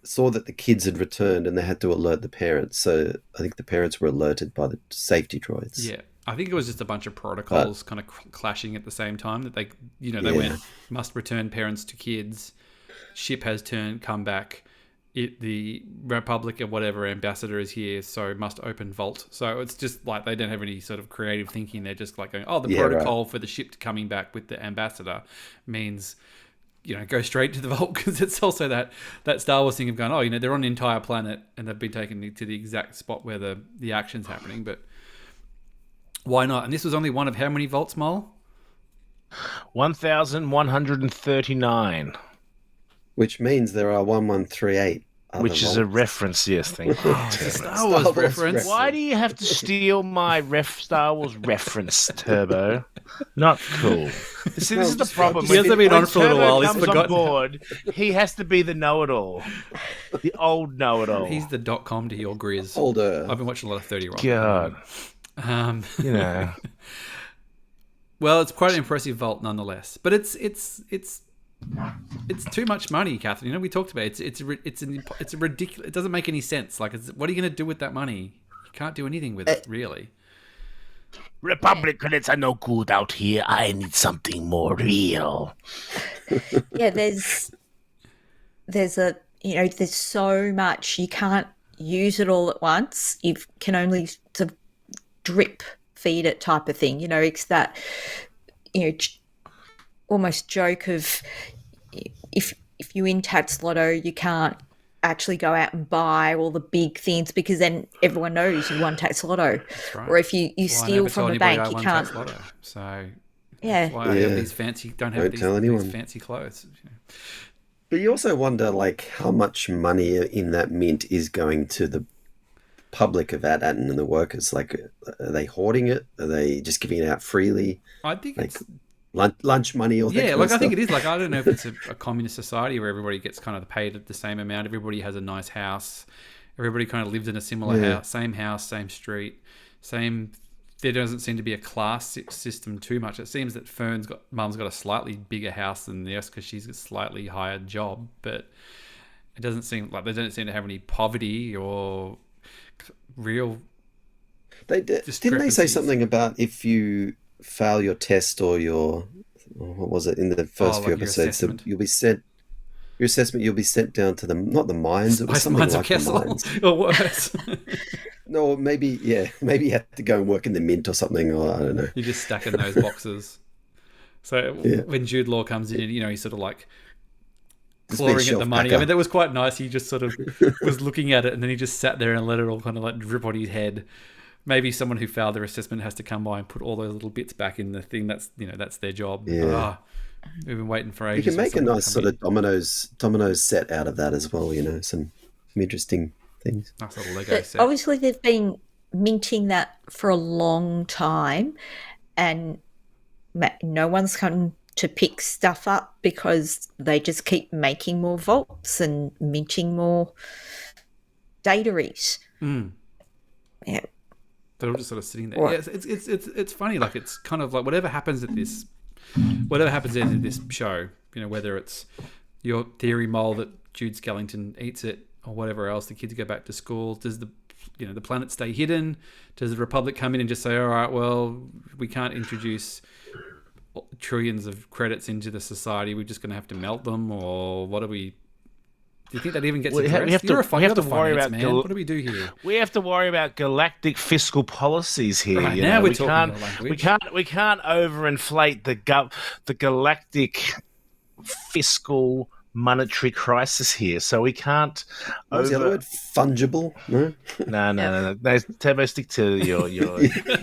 saw that the kids had returned and they had to alert the parents. So I think the parents were alerted by the safety droids. Yeah, I think it was just a bunch of protocols kind of clashing at the same time, that they went, must return parents to kids. Ship has come back. The Republic or whatever ambassador is here, so must open vault. So it's just like they don't have any sort of creative thinking. They're just like going, the protocol for the ship coming back with the ambassador means, go straight to the vault, because it's also that Star Wars thing of going, they're on an entire planet and they've been taken to the exact spot where the action's happening. But why not? And this was only one of how many vaults, Mole? 1,139. Which means there are 1138. Which is a reference, yes, thank you. Star Wars reference. Why do you have to steal my Star Wars reference, Turbo? Not cool. See, this is the problem. He hasn't been on for a little while. He's forgotten. On board, he has to be the know-it-all. The old know-it-all. He's the .com to your Grizz. Older. I've been watching a lot of 30 Rock. God. Well, it's quite an impressive vault nonetheless. But it's too much money, Catherine. We talked about it. It's a ridiculous. It doesn't make any sense. Like, what are you going to do with that money? You can't do anything with it, really. Republic credits are no good out here. I need something more real. Yeah, there's so much, you can't use it all at once. You can only sort of drip feed it type of thing. It's that almost joke of, if you in Tats Lotto, you can't actually go out and buy all the big things, because then everyone knows you won Tats Lotto. Right. Or if you steal from a bank, you can't. Lotto. So yeah, that's why I have these fancy. Don't have these fancy clothes. But you also wonder, like, how much money in that mint is going to the public of At-Atten and the workers. Like, are they hoarding it? Are they just giving it out freely? I think it's lunch money or that kind of I think it is. Like, I don't know if it's a communist society where everybody gets kind of paid at the same amount. Everybody has a nice house. Everybody kind of lives in a similar house, same street, same. There doesn't seem to be a class system too much. It seems that Mum's got a slightly bigger house than the rest because she's a slightly higher job, but it doesn't seem like they don't seem to have any poverty or real. Didn't they say something about if you fail your test or your, what was it in the first few episodes, you'll be sent. Your assessment, you'll be sent down to not the mines. It was Spice something Mines like of Kessel, the mines. or worse. No, maybe you have to go and work in the mint or something, or I don't know. You're just stacking those boxes. So when Jude Law comes in, he's sort of like clawing at the money. Packer. I mean, that was quite nice. He just sort of was looking at it, and then he just sat there and let it all kind of like drip on his head. Maybe someone who failed their assessment has to come by and put all those little bits back in the thing. That's that's their job. Yeah. We've been waiting for ages. You can make a nice sort of dominoes set out of that as well. Some interesting things. Nice little Lego set. Obviously, they've been minting that for a long time, and no one's come to pick stuff up because they just keep making more vaults and minting more dataries. Yeah. They're all just sort of sitting there. Yeah, it's funny. Like, it's kind of like whatever happens at this show, whether it's your theory mole that Jude Skellington eats it or whatever else, the kids go back to school. Does the planet stay hidden? Does the Republic come in and just say, all right, well, we can't introduce trillions of credits into the society. We're just going to have to melt them, or what do we? Do you think that even gets addressed? We have to worry about man. What do we do here? We have to worry about galactic fiscal policies here. Right, now we're talking language. We can't overinflate the galactic fiscal monetary crisis here. So we can't. What's the other word? Fungible? No. Turbo, stick to your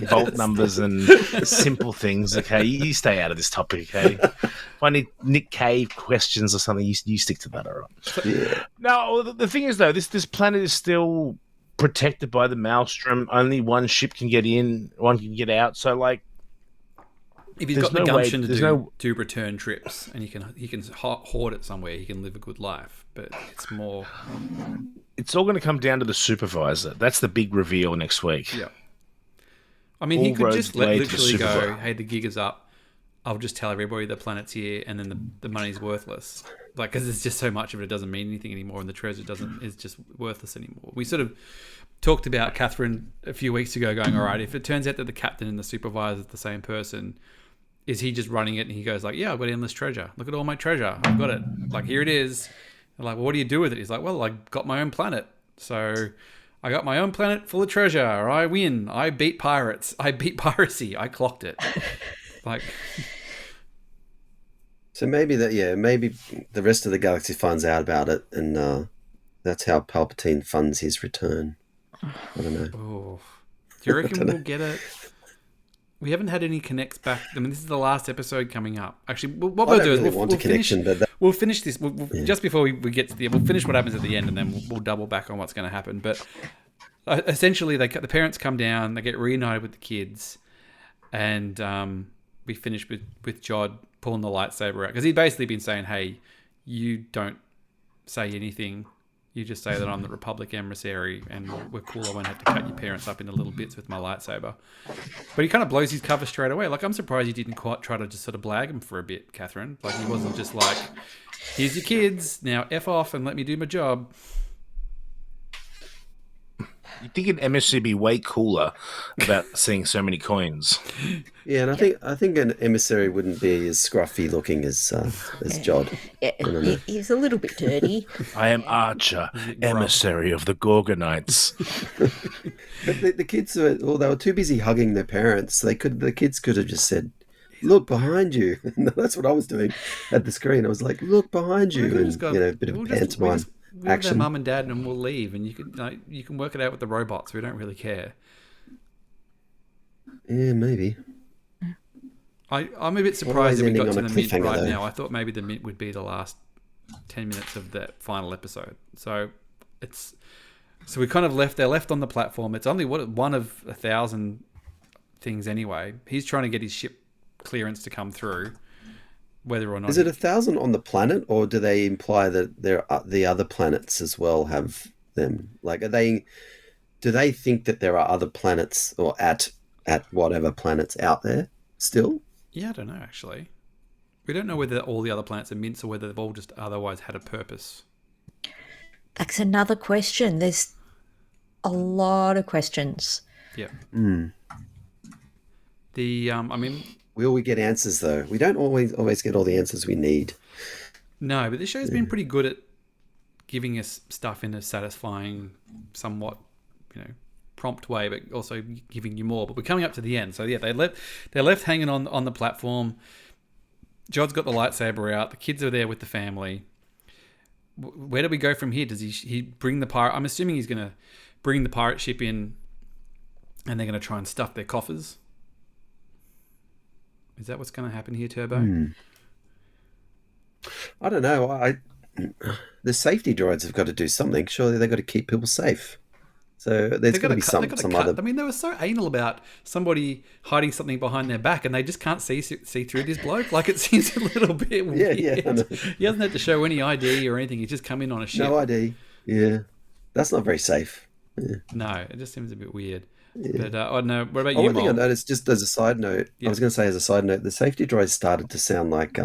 vault numbers and simple things. Okay, you stay out of this topic. Okay. If I need Nick Cave questions or something, you stick to that, all right? Yeah. No, the thing is, though, this planet is still protected by the Maelstrom. Only one ship can get in, one can get out. So, like, if he's got the gumption to do return trips, and he can hoard it somewhere, he can live a good life. But it's more. It's all going to come down to the supervisor. That's the big reveal next week. Yeah. I mean, he could just literally go, "Hey, the gig is up. I'll just tell everybody the planet's here, and then the money's worthless." Like, because there's just so much of it doesn't mean anything anymore, and the treasure is just worthless anymore. We sort of talked about Catherine a few weeks ago, going, "All right, if it turns out that the captain and the supervisor is the same person, is he just running it?" And he goes like, "Yeah, I've got endless treasure. Look at all my treasure. I've got it. Like, here it is." And like, "Well, what do you do with it?" He's like, "Well, I got my own planet. So I got my own planet full of treasure. I win. I beat pirates. I beat piracy. I clocked it." Like, so maybe the rest of the galaxy finds out about it, and that's how Palpatine funds his return. I don't know. Oh, do you reckon we'll get it? We haven't had any connects back. I mean, this is the last episode coming up. Actually, what we'll do is we'll finish this. Just before we get to we'll finish what happens at the end, and then we'll double back on what's going to happen. But essentially, the parents come down, they get reunited with the kids, and we finish with Jod pulling the lightsaber out, because he'd basically been saying, "Hey, you don't say anything. You just say that I'm the Republic emissary, and we're cool. I won't have to cut your parents up into little bits with my lightsaber." But he kind of blows his cover straight away. Like, I'm surprised he didn't quite try to just sort of blag him for a bit, Catherine. Like, he wasn't just like, "Here's your kids, now F off and let me do my job." You'd think an emissary would be way cooler about seeing so many coins. Yeah, and I think an emissary wouldn't be as scruffy looking as Jod. Yeah, he's a little bit dirty. I am Archer, emissary of the Gorgonites. But the kids they were too busy hugging their parents. The kids could have just said, "Look behind you." That's what I was doing at the screen. I was like, "Look behind you," and a bit of pantomime action. Mum and dad, and we'll leave, and you can work it out with the robots. We don't really care. Yeah, maybe. I'm a bit surprised that we got to the mint right though. now. I thought maybe the mint would be the last 10 minutes of that final episode. So we kind of they're left on the platform. It's only one of 1,000 things anyway. He's trying to get his ship clearance to come through. Whether or not is it 1,000 on the planet, or do they imply that the other planets as well have them? Like, do they think that there are other planets, or at whatever planets out there still? Yeah, I don't know, actually. We don't know whether all the other planets are mints or whether they've all just otherwise had a purpose. That's another question. There's a lot of questions. Yeah. Mm. I mean, will we get answers though? We don't always get all the answers we need. No, but this show's been pretty good at giving us stuff in a satisfying, somewhat, prompt way, but also giving you more. But we're coming up to the end, so yeah, they're left hanging on the platform. Jod's got the lightsaber out. The kids are there with the family. Where do we go from here? Does he bring the pirate? I'm assuming he's going to bring the pirate ship in, and they're going to try and stuff their coffers. Is that what's going to happen here, Turbo? I don't know. The safety droids have got to do something. Surely they've got to keep people safe. So there's got to be some other. I mean, they were so anal about somebody hiding something behind their back, and they just can't see through this bloke. Like, it seems a little bit weird. Yeah. He hasn't had to show any ID or anything. He's just come in on a ship. No ID. Yeah, that's not very safe. Yeah. No, it just seems a bit weird. Yeah. But I don't know. What about you, one thing I noticed, just as a side note, I was going to say as a side note, the safety droids started to sound like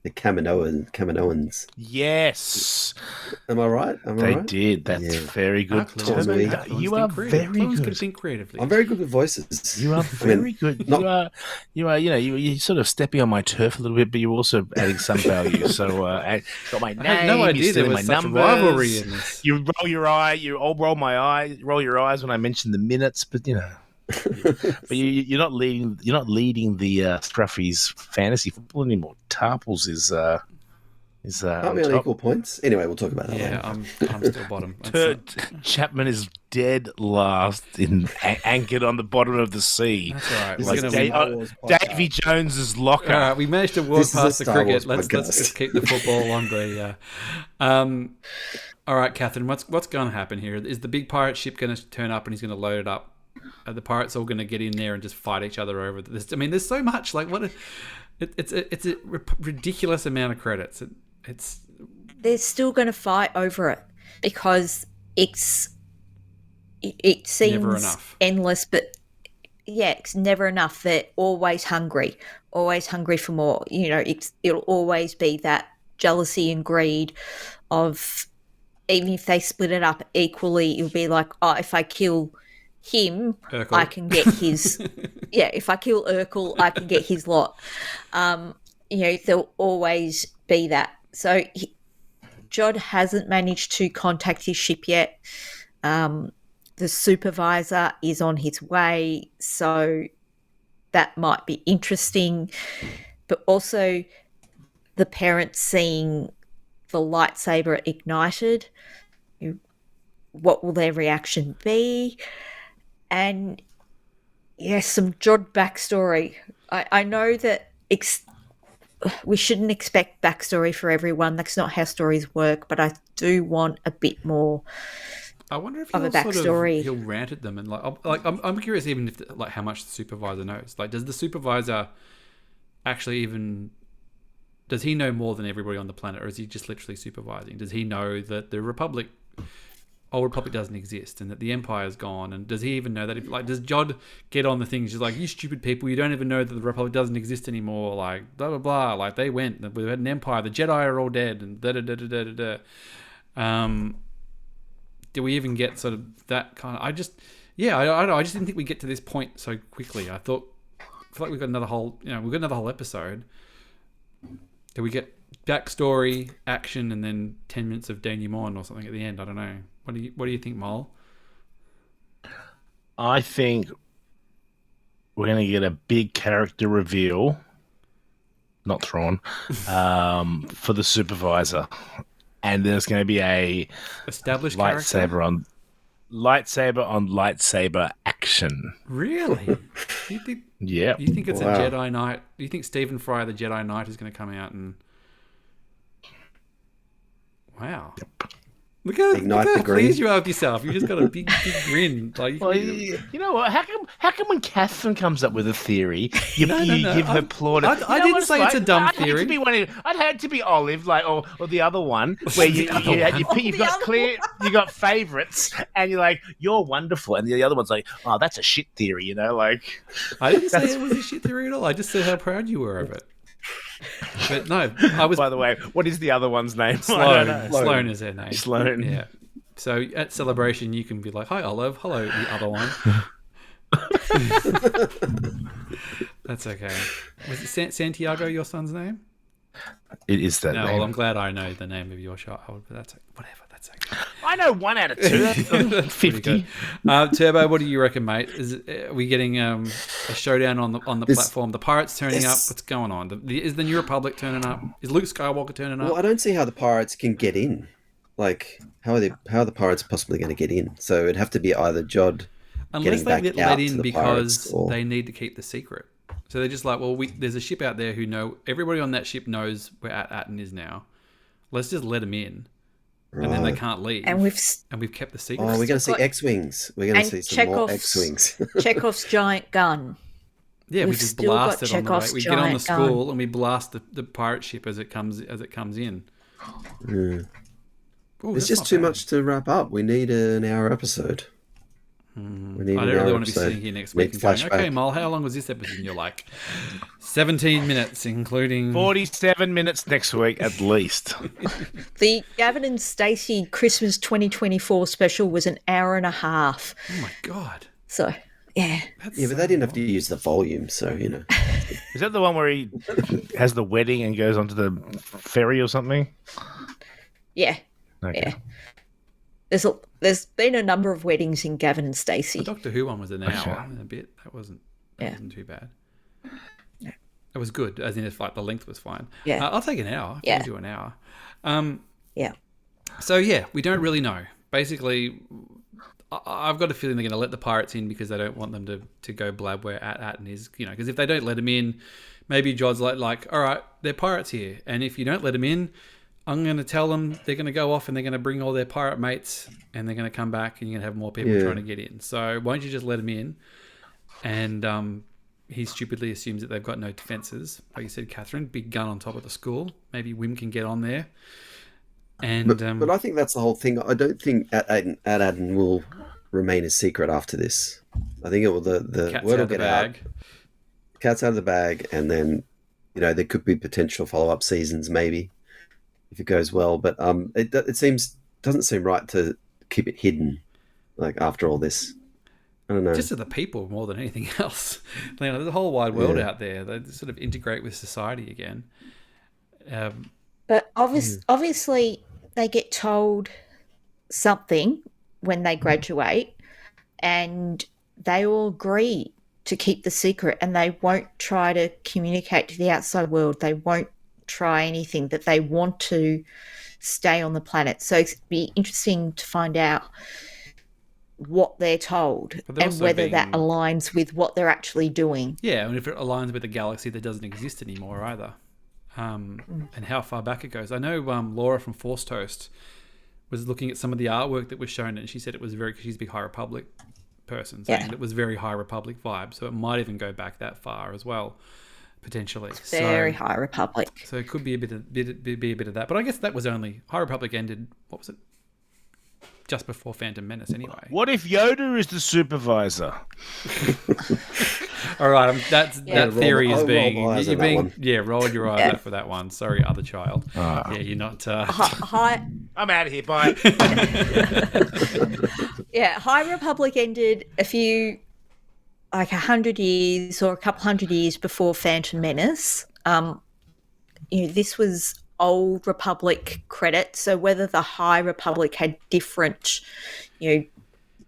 the Kaminoans. Yes. Am I right? They did. That's very good. You are very good. Could think creatively. I'm very good with voices. You are very good. You're sort of stepping on my turf a little bit, but you're also adding some value. So, got my name. I had no idea there was such a rivalry in this. You roll your eye. You all roll your eyes when I mention the minutes, but but you're not leading the Scruffy's fantasy football anymore. Tarples is aren't we on equal points? Anyway, we'll talk about that later. I'm still bottom. Chapman is dead last, anchored on the bottom of the sea. That's all right. Davy Jones's locker. All right, we managed to walk past the cricket. Let's just keep the football on the. All right, Catherine, what's going to happen here? Is the big pirate ship going to turn up and he's going to load it up? Are the pirates all going to get in there and just fight each other over this? I mean, there's so much. Like, it's a ridiculous amount of credits. They're still going to fight over it because it seems endless, but yeah, it's never enough. They're always hungry for more. It'll always be that jealousy and greed of, even if they split it up equally, it'll be like, oh, if I kill him, Urkel, I can get his. If I kill Urkel, I can get his lot. There'll always be that. So Jod hasn't managed to contact his ship yet. The supervisor is on his way, so that might be interesting. But also the parents seeing the lightsaber ignited, what will their reaction be? And some Jod backstory. I know that we shouldn't expect backstory for everyone. That's not how stories work. But I do want a bit more. I wonder if of a backstory. He'll rant at them and I'm curious even if how much the supervisor knows. Like, does the supervisor actually even? Does he know more than everybody on the planet, or is he just literally supervising? Does he know that the old Republic doesn't exist and that the Empire's gone? And does he even know that? Does Jod get on the things? He's like, you stupid people, you don't even know that the Republic doesn't exist anymore. Like, blah, blah, blah. Like, they went. We had an Empire. The Jedi are all dead. And da-da-da-da-da-da. Do we even get sort of that kind of... I just didn't think we'd get to this point so quickly. I feel like we've got another whole... we've got another whole episode. Do we get backstory, action, and then 10 minutes of denouement or something at the end? I don't know. What do you think, Mole? I think we're going to get a big character reveal, not Thrawn, for the supervisor. And there's going to be a established lightsaber on lightsaber action. Really? You think? Yeah. You think it's a Jedi Knight? Do you think Stephen Fry, the Jedi Knight, is going to come out and? Wow. Yep. Look how pleased you are with yourself. You just got a big grin. Like, you know what? How come when Catherine comes up with a theory, you give her plaudits? I didn't say it's a dumb theory. I'd hate to be Olive, or the other one, where you've got favourites, and you're like, you're wonderful, and the other one's like, oh, that's a shit theory, Like, I didn't say it was a shit theory at all. I just said how proud you were of it. But no, I was. By the way, what is the other one's name? Sloan is her name. Sloan. Yeah. So at Celebration, you can be like, "Hi, Olive. Hello, the other one." That's okay. Was it Santiago your son's name? It is that No, name. well, I'm glad I know the name of your child, but that's whatever. That's okay. I know 1 out of 2. That's Pretty 50. good. Turbo, what do you reckon, mate? Are we getting a showdown on the platform? The pirates turning up? What's going on? Is the New Republic turning up? Is Luke Skywalker turning up? Well, I don't see how the pirates can get in. Like, how are the pirates possibly going to get in? So it'd have to be either Jod Unless they get let in because or... they need to keep the secret. So they're just like, well, there's a ship out there everybody on that ship knows where Atten is now. Let's just let them in. Right. And then they can't leave. And we've kept the secret. Oh, we're going to see X-Wings. We're going to see some more X-Wings. Chekhov's giant gun. Yeah, we just blast it on the way. We get on the school and we blast the pirate ship as it comes in. Yeah. Ooh, it's just too much to wrap up. We need an hour episode. I don't really want to be sitting here next week and going, okay, Mole, how long was this episode? And you're like, 17 minutes, including... 47 minutes next week, at least. The Gavin and Stacey Christmas 2024 special was an hour and a half. Oh, my God. So, yeah. But they didn't have to use the volume, so, you know. Is that the one where he has the wedding and goes onto the ferry or something? Yeah. Okay. Yeah. There's been a number of weddings in Gavin and Stacey. The Doctor Who one was an hour and a bit. That wasn't too bad. Yeah. It was good, as in if like the length was fine. Yeah. I'll take an hour. Yeah. I'll do an hour. Yeah. So yeah, we don't really know. Basically, I've got a feeling they're going to let the pirates in because they don't want them to go blab where Atten is. Because if they don't let them in, maybe Jod's like, all right, they're pirates here, and if you don't let them in, I'm going to tell them they're going to go off and they're going to bring all their pirate mates and they're going to come back and you're going to have more people trying to get in. So why don't you just let them in? And he stupidly assumes that they've got no defences. Like you said, Catherine, big gun on top of the school. Maybe Wim can get on there. And but I think that's the whole thing. I don't think Atten will remain a secret after this. I think it will. The word will get out. Cat's out of the bag, and then there could be potential follow-up seasons maybe if it goes well. But it doesn't seem right to keep it hidden, like after all this. I don't know. Just to the people more than anything else. There's a whole wide world out there. They sort of integrate with society again. But obviously, they get told something when they graduate, and they all agree to keep the secret, and they won't try to communicate to the outside world. They won't try anything, that they want to stay on the planet. So it'd be interesting to find out what they're told and whether that aligns with what they're actually doing. Yeah, and if it aligns with a galaxy that doesn't exist anymore either. And how far back it goes. I know Laura from Force Toast was looking at some of the artwork that was shown, and she said it was because she's a big High Republic person, saying it was very High Republic vibe. So it might even go back that far as well, potentially. Very High Republic. So it could be a bit of that. But I guess that was only High Republic ended. What was it? Just before Phantom Menace, anyway. What if Yoda is the supervisor? All right, that theory is being rolled your eyes out for that one. Sorry, other child. You're not. I'm out of here. Bye. High Republic ended a few, like 100 years or a couple hundred years before Phantom Menace. This was Old Republic credit, so whether the High Republic had different,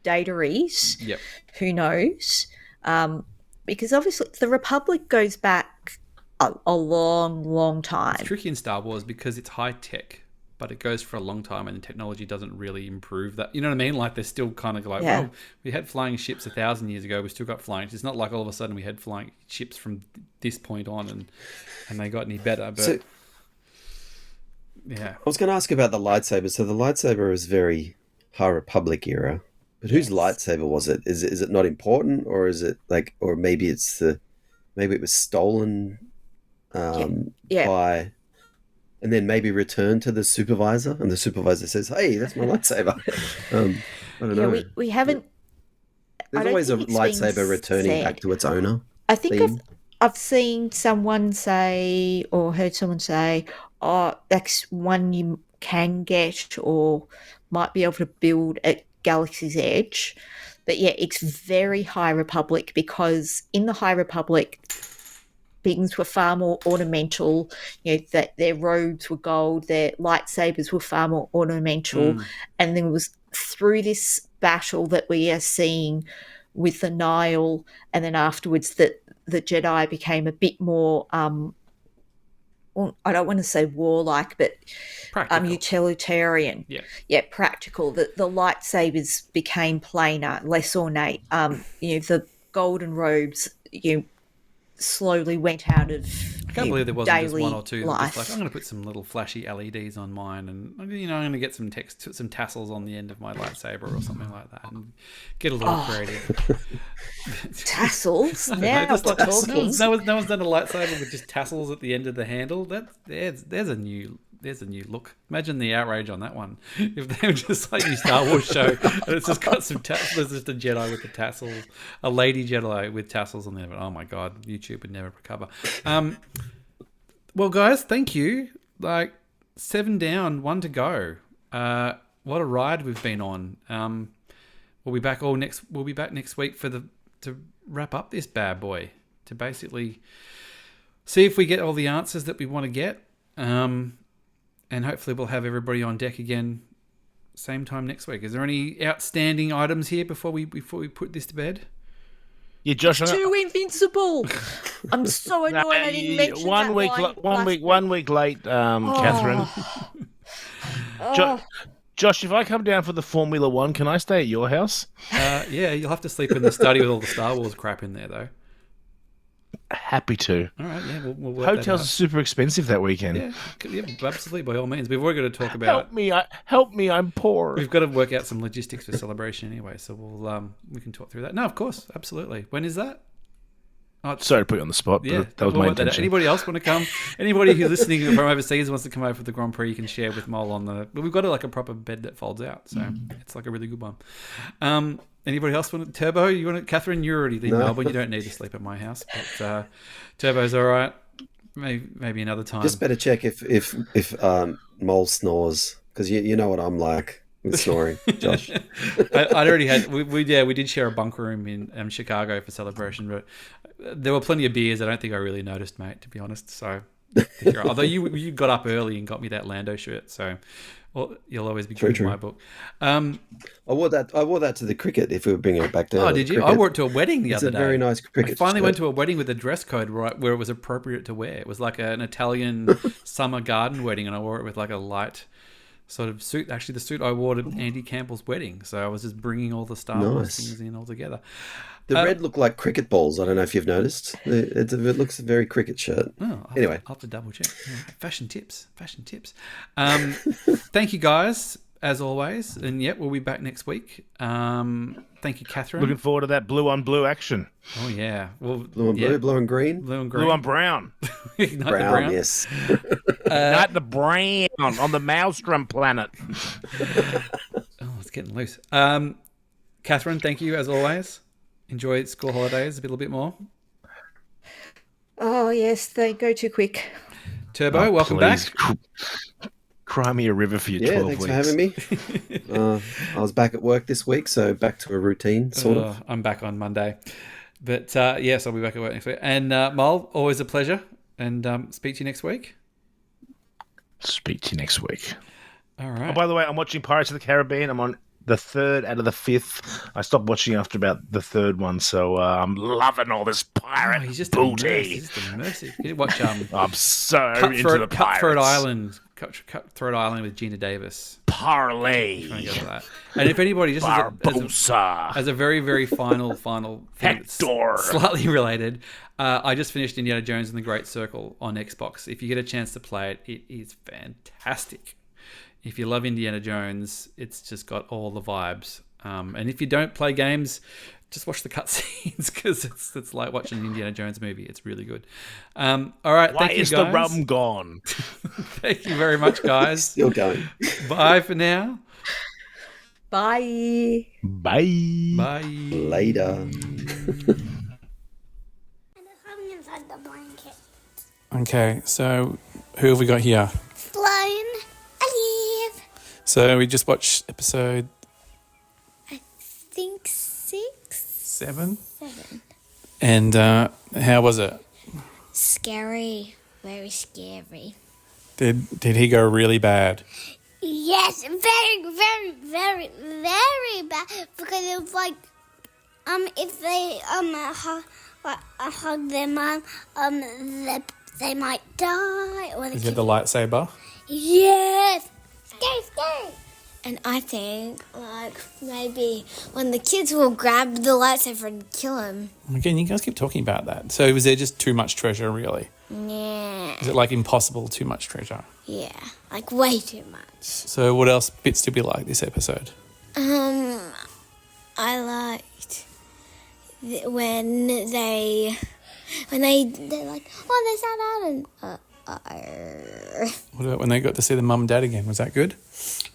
dataries, who knows? Because obviously the Republic goes back a long, long time. It's tricky in Star Wars because it's high tech, but it goes for a long time, and the technology doesn't really improve that. You know what I mean? Like they're still kind of like, well, we had flying ships 1,000 years ago. We still got flying. It's not like all of a sudden we had flying ships from this point on, and they got any better. But I was going to ask about the lightsaber. So the lightsaber is very High Republic era, but whose lightsaber was it? Is it not important, or is it like, or maybe it was stolen by, and then maybe returned to the supervisor, and the supervisor says, "Hey, that's my lightsaber." I don't know. We haven't. There's always a lightsaber returning back to its owner. I think I've seen someone say, or heard someone say, "Oh, that's one you can get or might be able to build at Galaxy's Edge." But yeah, it's very High Republic, because in the High Republic, beings were far more ornamental, that their robes were gold, their lightsabers were far more ornamental. And then it was through this battle that we are seeing with the Nile, and then afterwards that the Jedi became a bit more, I don't want to say warlike, but utilitarian. Yeah, practical. The lightsabers became plainer, less ornate. The golden robes, slowly went out of I can't believe there wasn't just one or two life. just like, I'm going to put some little flashy LEDs on mine, and I'm going to get some tassels on the end of my lightsaber or something like that, and get a little creative. Tassels? Now we're talking. No one's done a lightsaber with just tassels at the end of the handle. There's a new look. Imagine the outrage on that one. If they were just like your Star Wars show, and it's just got some tassels. There's just a Jedi with the tassels, a lady Jedi with tassels on there. But oh my God, YouTube would never recover. Well, guys, thank you. 7 down, 1 to go. What a ride we've been on. We'll be back next week to wrap up this bad boy, to basically see if we get all the answers that we want to get. And hopefully we'll have everybody on deck again same time next week. Is there any outstanding items here before we put this to bed? Yeah, Josh. Too invincible. I'm so annoyed I didn't mention one week late, Catherine. Josh, if I come down for the Formula One, can I stay at your house? Yeah, you'll have to sleep in the study with all the Star Wars crap in there, though. Happy to. All right, yeah, we'll work Hotels are super expensive that weekend. Yeah, absolutely, by all means. We've already got to talk about. Help me! I'm poor. We've got to work out some logistics for celebration anyway, so we can talk through that. No, of course, absolutely. When is that? Oh, sorry to put you on the spot. But yeah, that was my intention. Anybody else want to come? Anybody who's listening from overseas wants to come over for the Grand Prix, you can share with Mole on the. But we've got a proper bed that folds out, so it's a really good one. Anybody else want to? Turbo? You want to? Catherine, you're already in Melbourne. You don't need to sleep at my house, but Turbo's all right. Maybe another time. Just better check if Mole snores, because you know what I'm like with snoring, Josh. I'd already had. We did share a bunk room in Chicago for celebration, but there were plenty of beers. I don't think I really noticed, mate. To be honest, so although you got up early and got me that Lando shirt, so. Well, you'll always be good in my book. I wore that to the cricket. If we were bringing it back down. Oh, did you? I wore it to a wedding the other day. It's a very nice cricket. I finally went to a wedding with a dress code where it was appropriate to wear. It was like an Italian summer garden wedding, and I wore it with a light sort of suit. Actually, the suit I wore to Andy Campbell's wedding. So I was just bringing all the Star Wars things in all together. The red looked like cricket balls. I don't know if you've noticed. It looks a very cricket shirt. Anyway. I'll have to double check. Yeah. Fashion tips. Thank you, guys, as always. And, we'll be back next week. Thank you, Catherine. Looking forward to that blue on blue action. Oh, yeah. Well, blue on blue, blue and green. Blue and green. Blue on brown. brown, yes. Not the brown on the Maelstrom planet. It's getting loose. Catherine, thank you, as always. Enjoy school holidays a little bit more. Oh, yes, they go too quick. Turbo, welcome back. Cry me a river for your 12 weeks. Thanks for having me. I was back at work this week, so back to a routine, sort of. I'm back on Monday. But, yes, I'll be back at work next week. And, Mole, always a pleasure. And speak to you next week. Speak to you next week. All right. Oh, by the way, I'm watching Pirates of the Caribbean. I'm on the 3rd out of the 5th. I stopped watching after about the 3rd one, so I'm loving all this pirate booty. He's just immersive. You watch I'm so into the pirates. Cutthroat Island with Gina Davis. Parlay. Trying to go to that. And if anybody just as a very, very final thing Hector. Slightly related, I just finished Indiana Jones and the Great Circle on Xbox. If you get a chance to play it, it is fantastic. If you love Indiana Jones, it's just got all the vibes. And if you don't play games, just watch the cutscenes because it's like watching an Indiana Jones movie. It's really good. All right, Why thank you, guys. is the rum gone? Thank you very much, guys. Still going. Bye for now. Bye. Bye. Bye. Later. Inside the blanket. Okay, so who have we got here? Sloan, Olive. So we just watched episode... I think 6? 7. 7. And how was it? scary. Very scary. Did he go really bad? Yes, very, very, very, very bad. Because it was like, if they hug their mom, they might die. Or Is it the lightsaber? Yes, scary. And I think, like, maybe when the kids will grab the lightsaber and kill him. Again, you guys keep talking about that. So was there just too much treasure, really? Yeah. Is it like impossible too much treasure? Yeah, like way too much. So what else bits did we like this episode? I liked when they're like, oh, they sat out and What about when they got to see the mum and dad again? Was that good?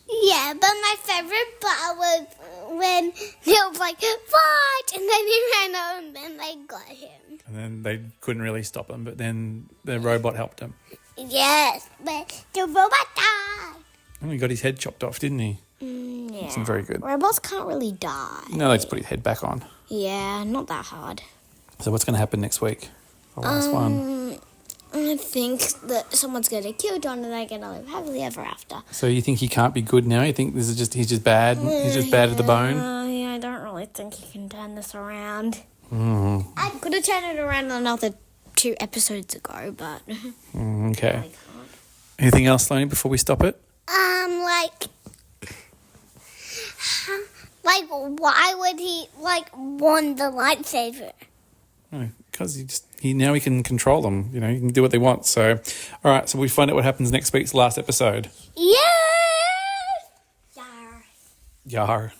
Yeah, but my favorite part was when they were like, fight! And then he ran out and then they got him. And then they couldn't really stop him, but then the robot helped him. Yes, but the robot died. And he got his head chopped off, didn't he? Yeah. That's very good. Robots can't really die. No, they just put his head back on. Yeah, not that hard. So what's going to happen next week? The last one. I think that someone's going to kill John and they're going to live happily ever after. So you think he can't be good now? You think he's just bad? He's just bad at the bone? Yeah, I don't really think he can turn this around. Mm. I could have turned it around another 2 episodes ago, but Okay. I can't. Anything else, Lonnie, before we stop it? Like, why would he, want the lightsaber? Because now he can control them. You know, he can do what they want. So, all right. So we find out what happens next week's last episode. Yes! Yar. Yar.